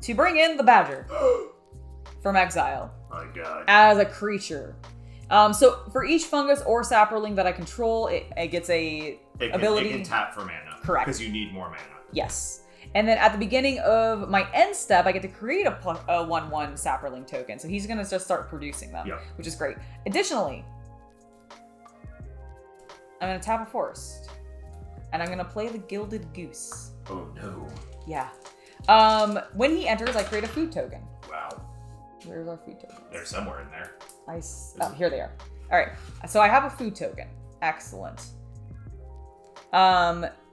To bring in the badger from exile. My God. As a creature. So for each fungus or sapperling that I control, it gets ability. It can tap for mana. Correct. Because you need more mana. Yes. And then at the beginning of my end step, I get to create a 1/1 sapperling token. So he's going to just start producing them, which is great. Additionally, I'm going to tap a forest. And I'm going to play the Gilded Goose. Oh, no. Yeah. When he enters, I create a food token. Wow. Where's our food token? They're somewhere in there. Oh, here they are. All right. So I have a food token. Excellent.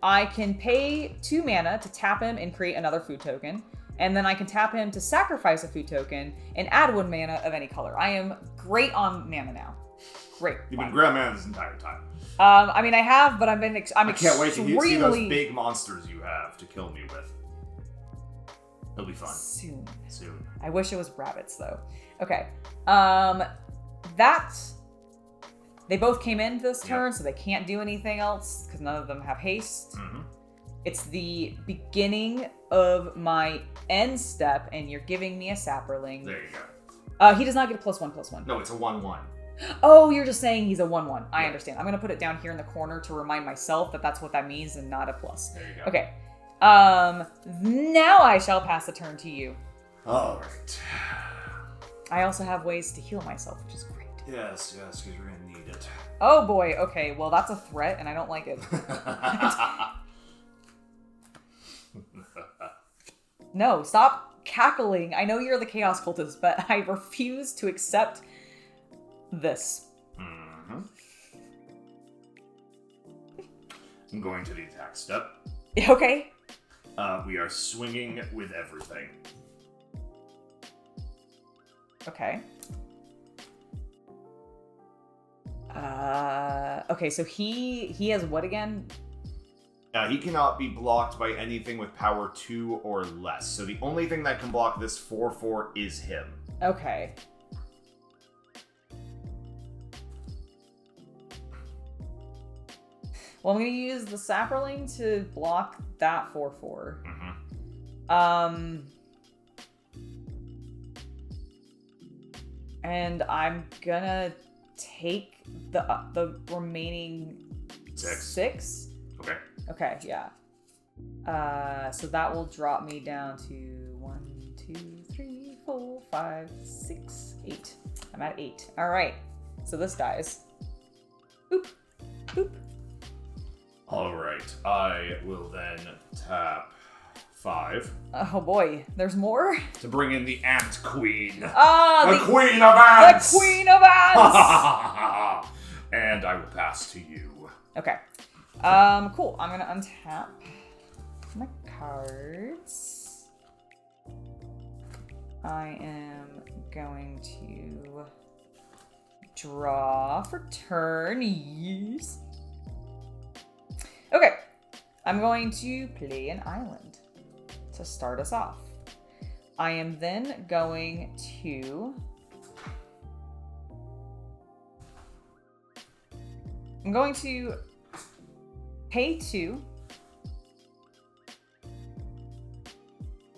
I can pay 2 mana to tap him and create another food token. And then I can tap him to sacrifice a food token and add 1 mana of any color. I am great on mana now. Great. You've been great on mana this entire time. I mean, I have, but I can't wait to see those big monsters you have to kill me with. It'll be fun. Soon. Soon. I wish it was rabbits, though. Okay. They both came in this turn, so they can't do anything else because none of them have haste. Mm-hmm. It's the beginning of my end step, and you're giving me a sapperling. There you go. He does not get a +1/+1. No, it's a 1/1. Oh, you're just saying he's a 1/1. I understand. I'm going to put it down here in the corner to remind myself that that's what that means and not a plus. There you go. Okay. Now I shall pass the turn to you. All right. I also have ways to heal myself, which is great. Yes, because you're going to need it. Oh boy, okay, well that's a threat and I don't like it. No, stop cackling. I know you're the Chaos Cultist, but I refuse to accept this. Mm-hmm. I'm going to the attack step. Okay. We are swinging with everything. Okay. Okay, so he has what again? He cannot be blocked by anything with power 2 or less. So the only thing that can block this 4/4 is him. Okay. Well, I'm going to use the sapperling to block that 4/4. Mm-hmm. And I'm gonna take the remaining 6. Okay. Okay, yeah. So that will drop me down to 1, 2, 3, 4, 5, 6, 8. I'm at 8. All right. So this dies. Boop, boop. All right. I will then tap 5 Oh boy, there's more. to bring in the Ant Queen. Ah, the Queen of Ants. The Queen of Ants. And I will pass to you. Okay. Cool. I'm gonna untap my cards. I am going to draw for turn. Yes. Okay. I'm going to play an island to start us off. I am then going to... I'm going to pay 2.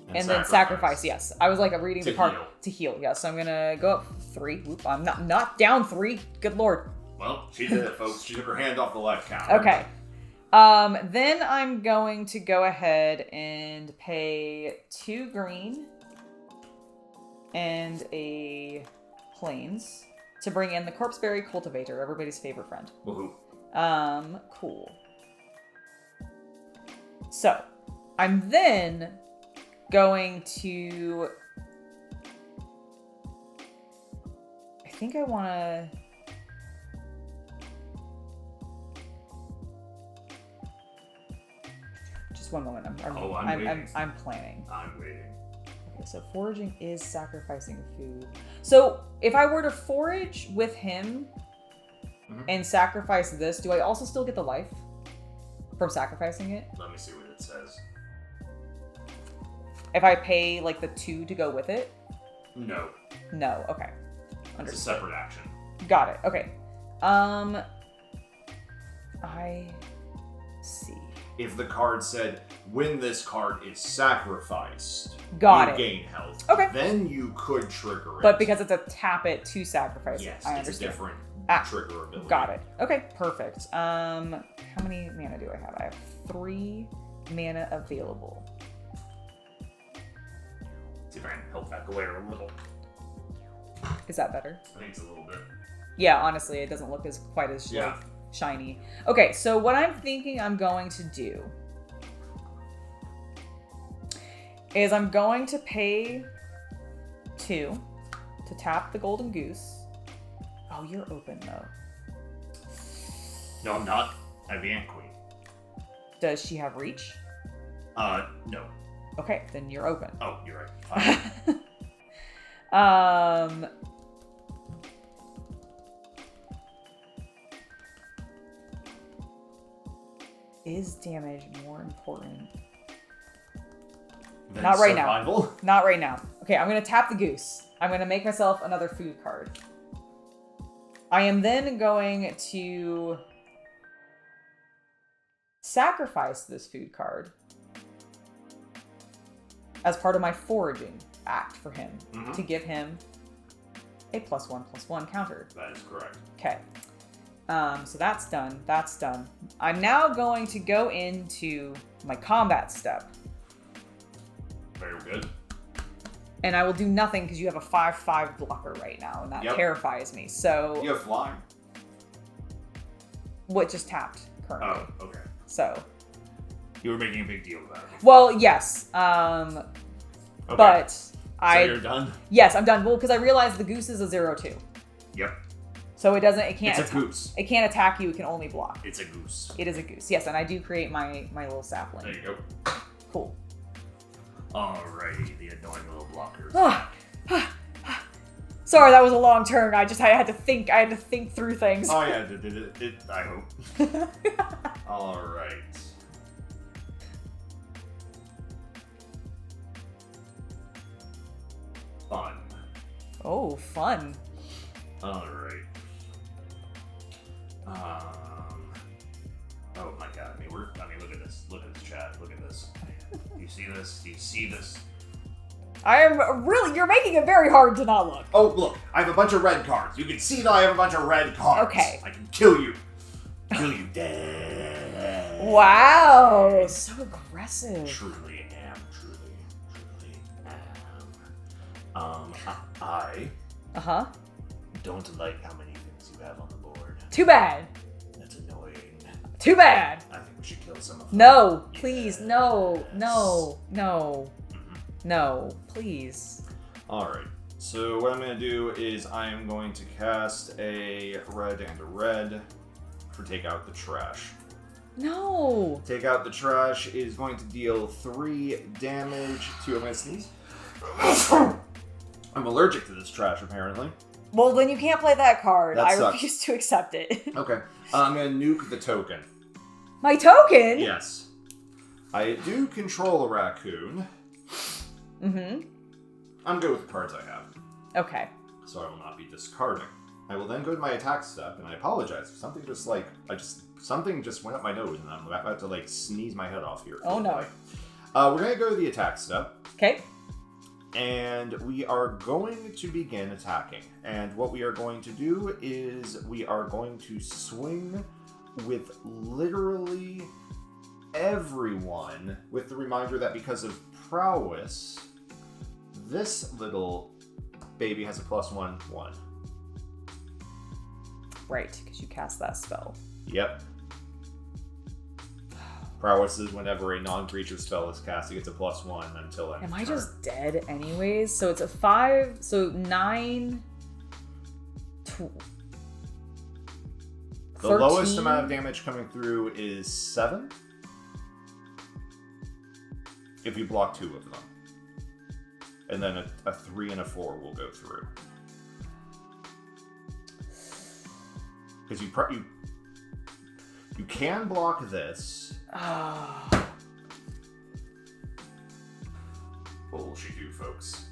And then sacrifice, yes. I was like reading the card to heal. Yeah, so I'm gonna go up 3. Whoop, I'm not down 3. Good lord. Well, she did it, folks. She took her hand off the left count. Okay. Then I'm going to go ahead and pay 2 green and a plains to bring in the Corpseberry Cultivator, everybody's favorite friend. Woohoo. Cool. So, I'm then going to... I think I want to... Just one moment. I'm planning. I'm waiting. Okay, so foraging is sacrificing food. So, if I were to forage with him and sacrifice this, do I also still get the life from sacrificing it? Let me see what it says. If I pay like the 2 to go with it? No. No. Okay. It's a separate action. Got it. Okay. I see. If the card said, when this card is sacrificed, Got you it. gain health. Okay. Then you could trigger it. But because it's a tap it to sacrifice yes, it, I it's understand. a different trigger ability. Got it. Okay, perfect. How many mana do I have? I have 3 mana available. See if I can help that glare a little. Is that better? I think it's a little bit. Yeah, honestly, it doesn't look as quite as like, shiny. Okay, so what I'm thinking I'm going to do is I'm going to pay 2 to tap the golden goose. Oh, you're open though. No, I'm not. I have the Ant Queen. Does she have reach? No. Okay, then you're open. Oh, you're right. Fine. Is damage more important? Then Not right survival? now. Not right now. Okay, I'm going to tap the goose. I'm going to make myself another food card. I am then going to sacrifice this food card as part of my foraging act for him to give him a +1/+1 counter. That is correct. Okay. So that's done. That's done. I'm now going to go into my combat step. Very good. And I will do nothing because you have a 5/5 blocker right now, and that terrifies me. So You have flying. what just tapped currently? Oh, okay. So You were making a big deal about it. well, yes. Okay. But So you're done? Yes, I'm done. Well, because I realized the goose is a 0/2. Yep. So it can't. It's a goose. It can't attack you. It can only block. It's a goose. It is a goose. Yes, and I do create my little sapling. There you go. Cool. Alrighty, the annoying little blockers. Sorry, that was a long turn. I had to think. I had to think through things. Oh yeah, I hope. Alright. Fun. Oh, fun. Alright. Oh my god, look at this. Look at this chat. Look at this. Do you see this? Do you see this? You're making it very hard to not look. Oh, look, I have a bunch of red cards. You can see that I have a bunch of red cards. Okay. I can kill you. Kill you dead. Wow, so aggressive. Truly am. I don't like how many things you have on the board. Too bad. That's annoying. Too bad. I think we should kill some of them. No, please, no, please. Alright, so what I'm going to do is I am going to cast a red and a red for Take Out the Trash. No. Take Out the Trash is going to deal 3 damage to... I'm going to sneeze. I'm allergic to this trash, apparently. Well, then you can't play that card. That I sucks. refuse to accept it. Okay, I'm going to nuke the token. My token? Yes. I do control a raccoon. Mm-hmm. I'm good with the cards I have. Okay. So I will not be discarding. I will then go to my attack step, and I apologize. Something just went up my nose, and I'm about to sneeze my head off here. Oh no. We're gonna go to the attack step. Okay. And we are going to begin attacking. And what we are going to do is we are going to swing with literally everyone, with the reminder that because of prowess, this little baby has a +1/1. Right, because you cast that spell. Yep. Prowess is whenever a non-creature spell is cast, it gets a +1 until end of Am I turn. just dead anyways? So it's a 5, so 9... The lowest amount of damage coming through is 7. If you block 2 of them. And then a 3 and a 4 will go through. Because you can block this. What will she do, folks?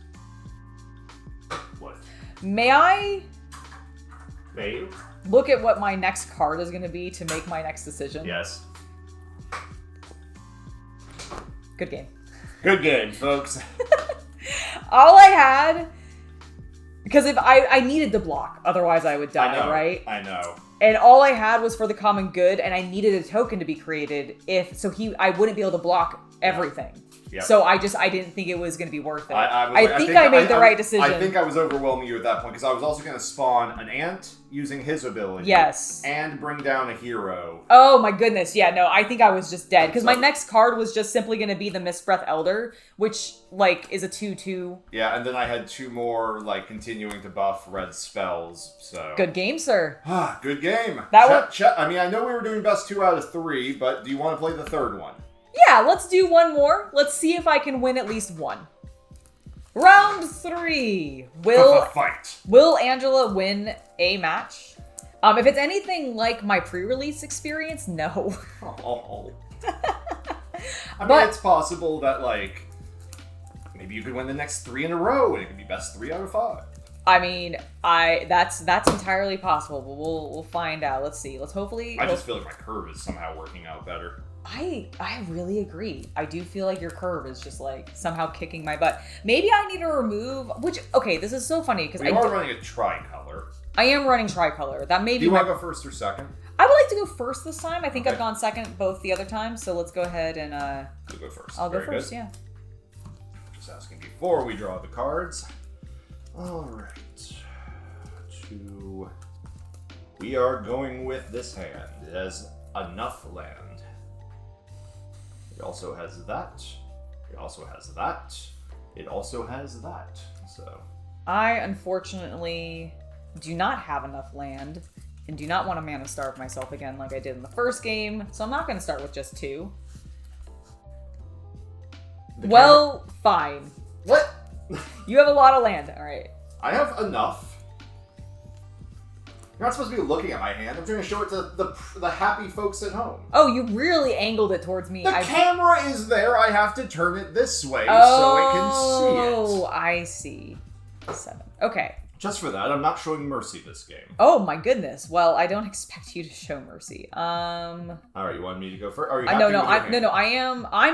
What? May May? look at what my next card is going to be to make my next decision? Yes. Good game. Good game, folks. All I had... Because if I needed to block, otherwise I would die, right? I know. And all I had was for the common good, and I needed a token to be created I wouldn't be able to block everything. Yep. So I didn't think it was going to be worth it. I think I made the right decision. I think I was overwhelming you at that point because I was also going to spawn an ant using his ability. Yes. And bring down a hero. Oh my goodness. Yeah, no, I think I was just dead. Because my next card was just simply going to be the Mistbreath Elder, which, is a 2/2. Yeah, and then I had 2 more, continuing to buff red spells, so... Good game, sir. Good game. I mean, I know we were doing best 2 out of 3, but do you want to play the third one? Yeah, let's do one more. Let's see if I can win at least one. Round 3. Will Angela win a match? If it's anything like my pre-release experience, no. I mean, it's possible that, maybe you could win the next 3 in a row, and it could be best 3 out of 5. I mean, that's entirely possible, but we'll find out. Let's see. Let's hopefully... I just feel like my curve is somehow working out better. I really agree. I do feel like your curve is just somehow kicking my butt. Maybe I need to remove, this is so funny because you are running a tricolor. I am running tricolor. That may be. Do you want to go first or second? I would like to go first this time. I think I've gone second both the other times, so let's go ahead and You'll go first. I'll go Very first, good. yeah. Just asking before we draw the cards. All right. We are going with this hand. It has enough land. It also has that. It also has that. It also has that. So I unfortunately do not have enough land and do not want to mana starve myself again like I did in the first game. So I'm not going to start with just 2. Fine. What? You have a lot of land. All right. I have enough. You're not supposed to be looking at my hand. I'm trying to show it to the happy folks at home. Oh, you really angled it towards me. The camera is there. I have to turn it this way so I can see it. Oh, I see. 7. Okay. Just for that, I'm not showing mercy this game. Oh my goodness. Well, I don't expect you to show mercy. All right, you want me to go first? I'm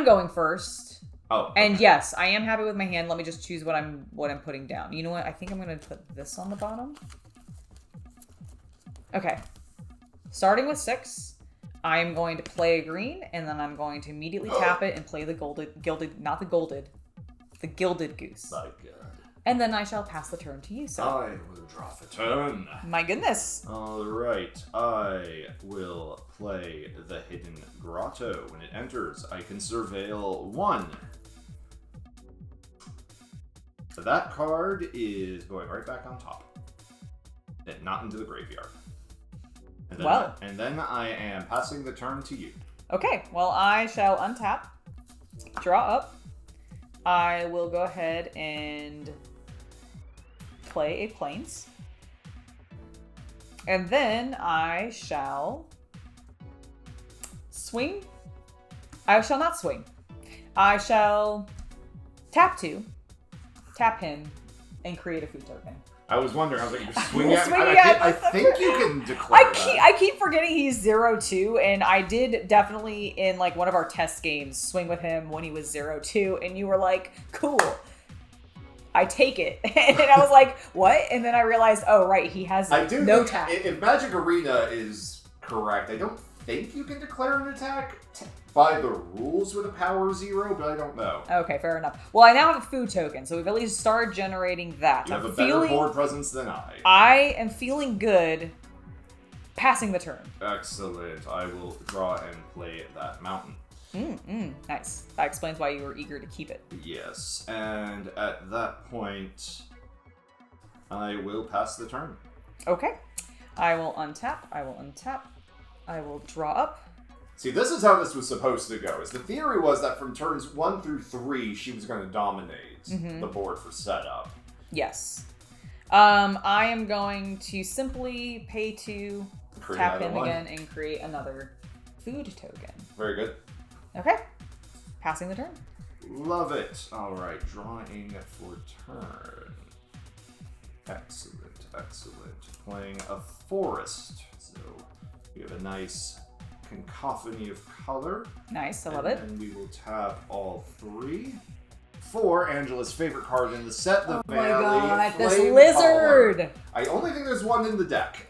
going first. Oh. Okay. And yes, I am happy with my hand. Let me just choose what I'm putting down. You know what? I think I'm going to put this on the bottom. Okay. Starting with 6, I'm going to play a green, and then I'm going to immediately tap it and play the gilded goose. My God. And then I shall pass the turn to you, sir. I will draw the turn. My goodness. All right. I will play the Hidden Grotto. When it enters, I can surveil 1. That card is going right back on top. And not into the graveyard. And then I am passing the turn to you. Okay, well, I shall untap, draw up. I will go ahead and play a Plains. And then I shall swing. I shall not swing. I shall tap 2, tap him, and create a food token. I was wondering, I was like, you're swinging at me? I think you can declare that. I keep forgetting he's 0-2, and I did definitely, in one of our test games, swing with him when he was 0-2, and you were like, cool. I take it. And then I was like, what? And then I realized, oh, right, he has no tap. If Magic Arena is correct, I don't think you can declare an attack by the rules with a power 0, but I don't know. Okay, fair enough. Well, I now have a food token, so we've at least started generating that. You have a better board presence than I. I am feeling good passing the turn. Excellent. I will draw and play that mountain. Nice. That explains why you were eager to keep it. Yes, and at that point, I will pass the turn. Okay. I will untap. I will draw up. See, this is how this was supposed to go. Is the theory was that from turns 1 through 3, she was going to dominate the board for setup. Yes. I am going to simply pay to tap in again and create another food token. Very good. Okay. Passing the turn. Love it. All right, drawing for turn. Excellent. Playing a forest. So we have a nice cacophony of color. Nice, I love it. And we will tap all 3. For Angela's favorite card in the set, the Valley. Oh my god, this Flame lizard! Color. I only think there's one in the deck.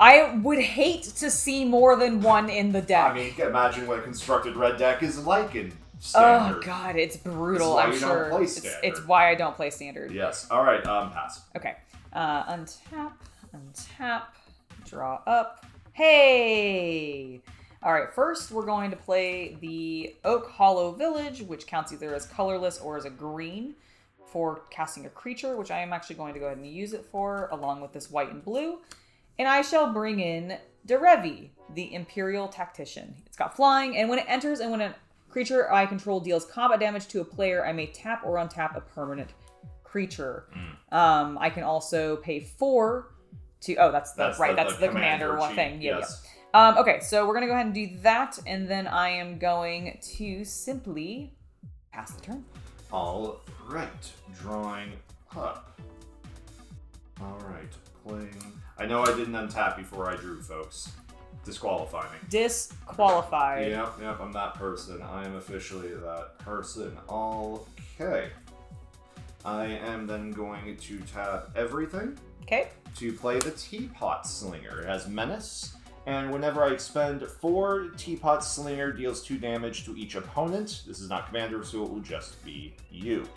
I would hate to see more than one in the deck. I mean, imagine what a constructed red deck is like in Standard. Oh god, it's brutal, This I'm is why sure. you don't play Standard. It's why I don't play Standard. Yes. All right, pass. Okay. Untap, draw up. Hey! Alright, first we're going to play the Oak Hollow Village, which counts either as colorless or as a green for casting a creature, which I am actually going to go ahead and use it for, along with this white and blue. And I shall bring in Derevi, the Imperial Tactician. It's got flying, and when it enters and when a creature I control deals combat damage to a player, I may tap or untap a permanent creature. I can also pay 4 to... Oh, that's the commander one thing. Yeah, yes. Okay, so we're going to go ahead and do that, and then I am going to simply pass the turn. All right, drawing up. All right, playing... I know I didn't untap before I drew, folks. Disqualify me. Disqualified. Yep, I'm that person. I am officially that person. Okay. I am then going to tap everything. Okay. To play the Teapot Slinger. It has Menace, and whenever I expend 4, Teapot Slinger deals 2 damage to each opponent. This is not commander, so it will just be you.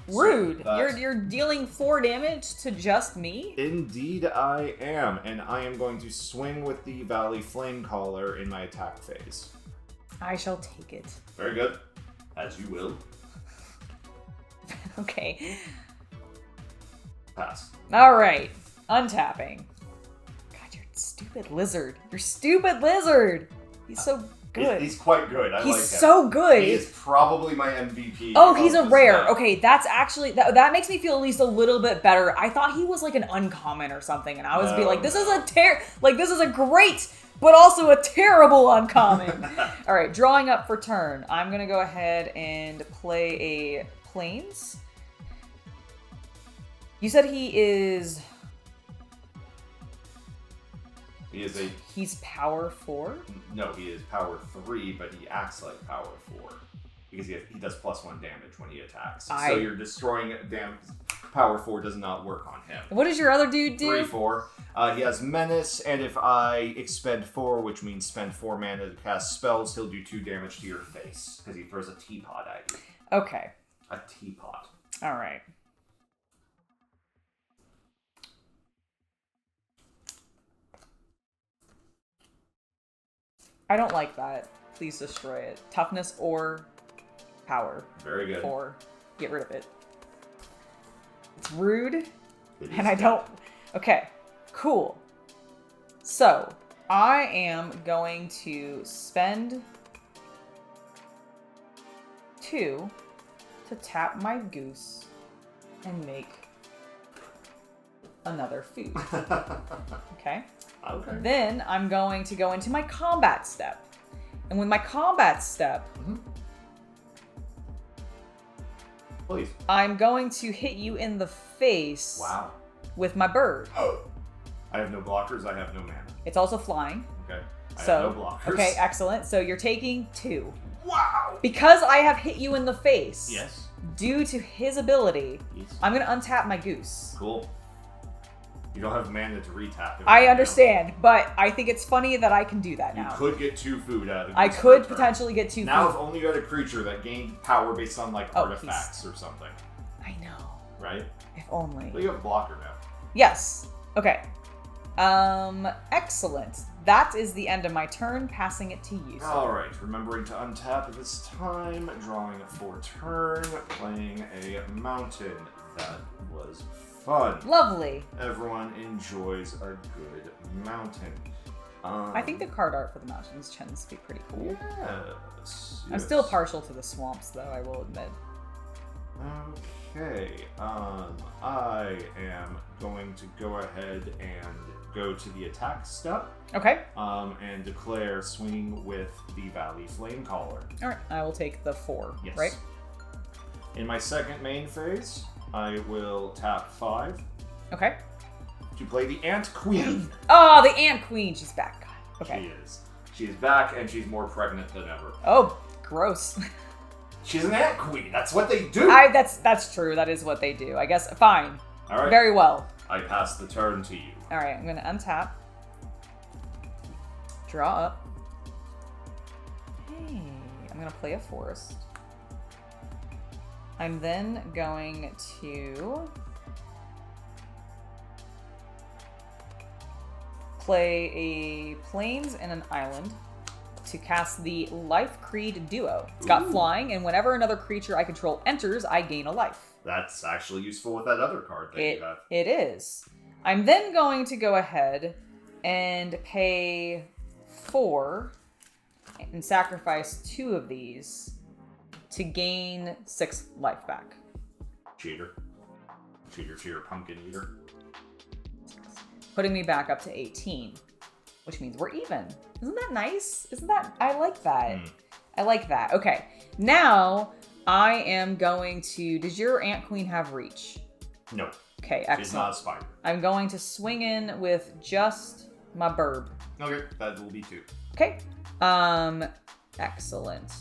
Rude. So you're dealing 4 damage to just me? Indeed I am, and I am going to swing with the Valley Flamecaller in my attack phase. I shall take it. Very good. As you will. Okay. Pass. Alright. Untapping. God, you're stupid lizard. You're stupid lizard! He's so good. He's quite good. I like him. He's so good. He is probably my MVP. Oh, he's a rare. Set. Okay, that's actually... That makes me feel at least a little bit better. I thought he was like an uncommon or something, and I was be like, this is a great, but also a terrible uncommon. Alright, drawing up for turn. I'm gonna go ahead and play a Plains. You said he is... He's power 4? No, he is power 3, but he acts like power 4. Because he does +1 damage when he attacks. So you're destroying damage. Power 4 does not work on him. What does your other dude do? 3/4. He has Menace, and if I expend 4, which means spend 4 mana to cast spells, he'll do 2 damage to your face. Because he throws a teapot at you. Okay. A teapot. Alright. I don't like that. Please destroy it. Toughness or power. Very good. Or get rid of it. It's rude. And I don't... Okay. Cool. So, I am going to spend 2 to tap my goose and make another food. Okay? Okay. Then I'm going to go into my combat step. And with my combat step, Please. I'm going to hit you in the face with my bird. I have no blockers, I have no mana. It's also flying. Okay. I So, have no blockers. okay, excellent. So you're taking 2. Wow! Because I have hit you in the face, Yes. due to his ability, Yes. I'm going to untap my goose. Cool. You don't have mana to retap it. I understand, but I think it's funny that I can do that now. You could get 2 food out of it. I could potentially get 2 Now, food. if only you had a creature that gained power based on, like, artifacts or something. I know. Right? If only. Well, you have a blocker now. Yes. Okay. Excellent. That is the end of my turn, passing it to you. Alright, remembering to untap at this time, drawing for turn, playing a mountain. That was fun. Lovely. Everyone enjoys a good mountain. I think the card art for the mountains tends to be pretty cool. Yes. I'm still partial to the swamps, though, I will admit. Okay. I am going to go ahead and go to the attack step. Okay. And declare swinging with the Valley Flamecaller. All right. I will take the 4. Yes. Right. In my second main phase, I will tap 5 Okay. to play the Ant Queen. Oh, the Ant Queen. She's back. Okay. She is. She is back, and she's more pregnant than ever. Oh, gross. She's an Ant Queen. That's what they do. That's true. That is what they do. I guess. Fine. All right. Very well. I pass the turn to you. All right. I'm going to untap. Draw up. Hey. I'm going to play a forest. I'm then going to play a plains and an island to cast the Life Creed Duo. It's got flying, and whenever another creature I control enters, I gain a life. That's actually useful with that other card that you have. It is. I'm then going to go ahead and pay 4 and sacrifice 2 of these to gain 6 life back. Cheater. Cheater, pumpkin eater. Putting me back up to 18, which means we're even. Isn't that nice? I like that. I like that. Okay, now I am going to, does your Ant Queen have reach? No. Okay, excellent. She's not a spider. I'm going to swing in with just my burb. Okay, that will be 2. Okay, excellent.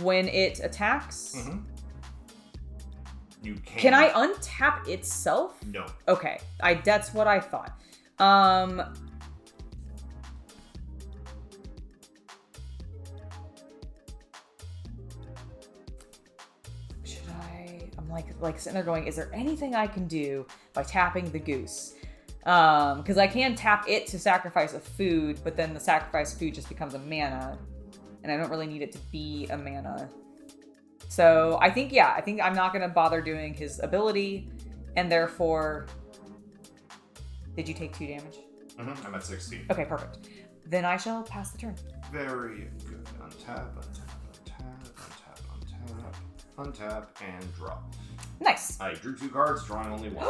When it attacks, You can I untap itself? No. Okay, that's what I thought. Should I? I'm like sitting there going, is there anything I can do by tapping the goose? Because I can tap it to sacrifice a food, but then the sacrificed food just becomes a mana, and I don't really need it to be a mana. So I think I'm not going to bother doing his ability, and therefore... Did you take 2 damage? I'm at 16. Okay, perfect. Then I shall pass the turn. Very good. Untap, and draw. Nice. I drew 2 cards, drawing only 1.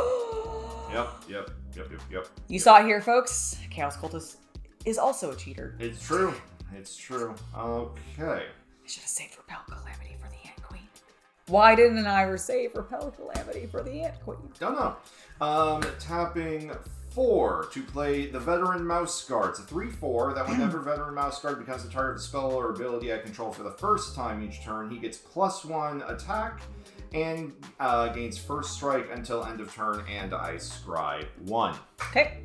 Yep. You saw it here, folks. Chaos Cultist is also a cheater. It's true. Okay. I should have saved Repel Calamity for the Ant Queen. Why didn't I save Repel Calamity for the Ant Queen? Don't know. Tapping 4 to play the Veteran Mouse Guard. It's a 3/4 that whenever Veteran Mouse Guard becomes the target of a spell or ability I control for the first time each turn, he gets +1 attack and gains first strike until end of turn, and I scry 1. Okay.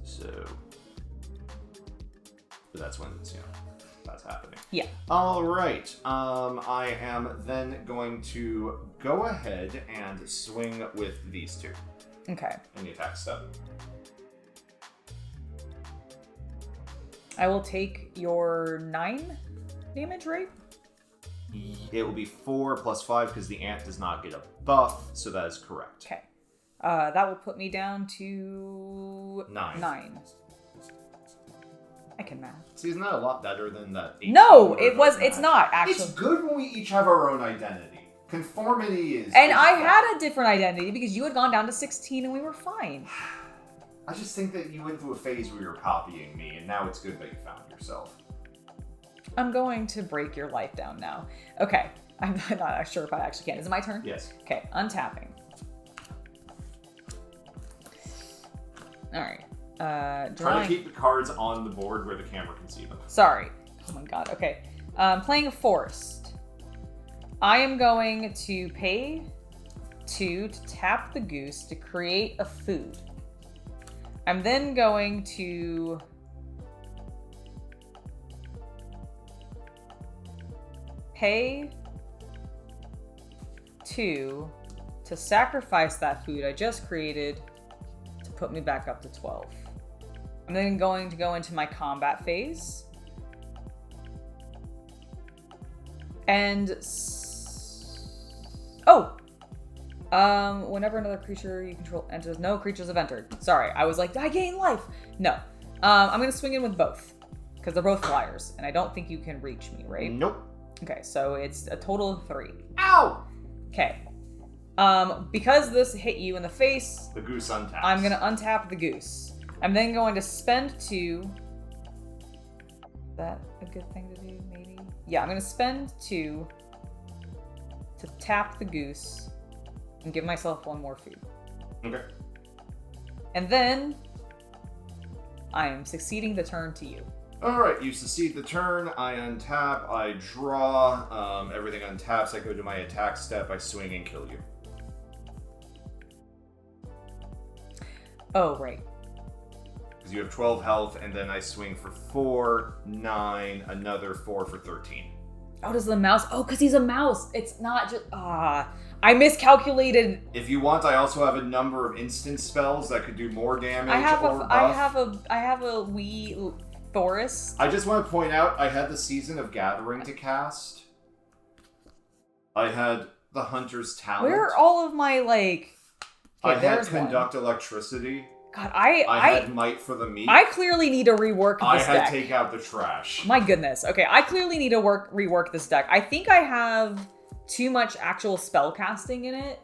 So that's when it's, that's happening. Yeah. All right. I am then going to go ahead and swing with these 2 Okay. in the attack step. I will take your 9 damage, right? It will be 4 + 5 because the ant does not get a buff, so that is correct. Okay. That will put me down to 9. I can math. See, isn't that a lot better than that? 18 No, or it's not, actually. It's good when we each have our own identity. Conformity is... And I had a different identity because you had gone down to 16 and we were fine. I just think that you went through a phase where you were copying me, and now it's good that you found yourself. I'm going to break your life down now. Okay. I'm not sure if I actually can. Is it my turn? Yes. Okay, untapping. Alright. Try Drawing. to keep the cards on the board where the camera can see them. Sorry. Oh my god, okay. Playing a forest. I am going to pay 2 to tap the goose to create a food. I'm then going to pay 2 to sacrifice that food I just created to put me back up to 12. I'm then going to go into my combat phase. And whenever another creature you control enters, no creatures have entered. Sorry, I was like, I gain life. No, I'm gonna swing in with both because they're both flyers, and I don't think you can reach me, right? Nope. Okay, so it's a total of 3. Ow! Okay. Because this hit you in the face, The goose untaps. I'm gonna untap the goose. I'm then going to spend 2. Is that a good thing to do, maybe? Yeah, I'm gonna spend 2 to tap the goose and give myself 1 more food. Okay. And then I am succeeding the turn to you. Alright, you succeed the turn, I untap, I draw, everything untaps, I go to my attack step, I swing and kill you. Oh, right. Because you have 12 health, and then I swing for 4, 9, another 4 for 13. Oh, does the mouse? Oh, because he's a mouse. It's not just... I miscalculated. If you want, I also have a number of instant spells that could do more damage I have or a buff. I have a wee Forest. I just want to point out, I had the Season of Gathering to cast. I had the Hunter's Talent. Where are all of my, like... Okay, I had there's Conduct Electricity. God, I had Might for the Meek. I clearly need to rework I this had deck. Take Out the Trash. My goodness. Okay, I clearly need to rework this deck. I think I have too much actual spell casting in it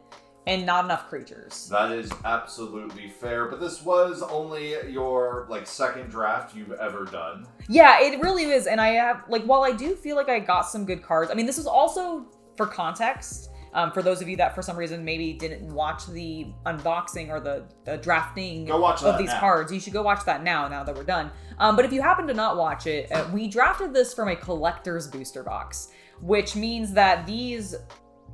and not enough creatures. That is absolutely fair, but this was only your, second draft you've ever done. Yeah, it really is, and I have, while I do feel like I got some good cards, I mean, this is also, for context, for those of you that for some reason maybe didn't watch the unboxing or the drafting of these cards, you should go watch that now that we're done. But if you happen to not watch it, we drafted this from a collector's booster box, which means that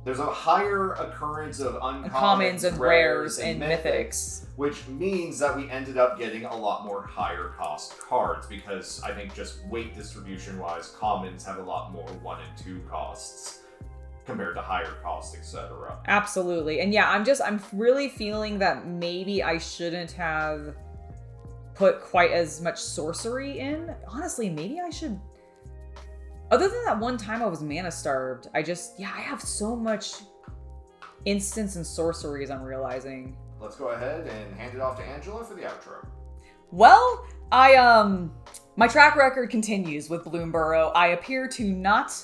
there's a higher occurrence of uncommons and rares and mythics, which means that we ended up getting a lot more higher cost cards because I think just weight distribution wise, commons have a lot more 1 and 2 costs compared to higher costs, etc. Absolutely. And yeah, I'm really feeling that maybe I shouldn't have put quite as much sorcery in. Honestly, maybe I should. Other than that one time I was mana starved, I have so much instants and sorceries I'm realizing. Let's go ahead and hand it off to Angela for the outro. Well, my track record continues with Bloomburrow. I appear to not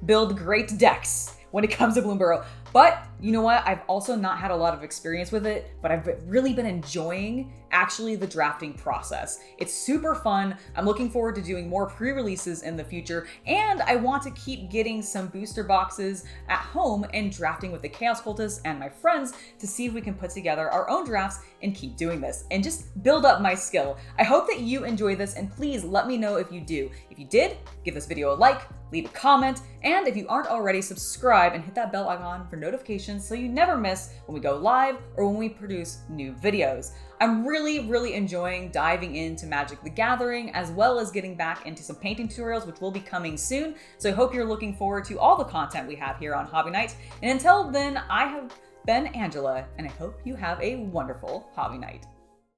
build great decks when it comes to Bloomburrow. But you know what? I've also not had a lot of experience with it, but I've really been enjoying actually the drafting process. It's super fun. I'm looking forward to doing more pre-releases in the future, and I want to keep getting some booster boxes at home and drafting with the Chaos Cultists and my friends to see if we can put together our own drafts and keep doing this and just build up my skill. I hope that you enjoy this, and please let me know if you do. If you did, give this video a like, leave a comment, and if you aren't already, subscribe and hit that bell icon for notifications so you never miss when we go live or when we produce new videos. I'm really enjoying diving into Magic the Gathering, as well as getting back into some painting tutorials, which will be coming soon. So I hope you're looking forward to all the content we have here on Hobby Night. And until then, I have been Angela, and I hope you have a wonderful Hobby Night.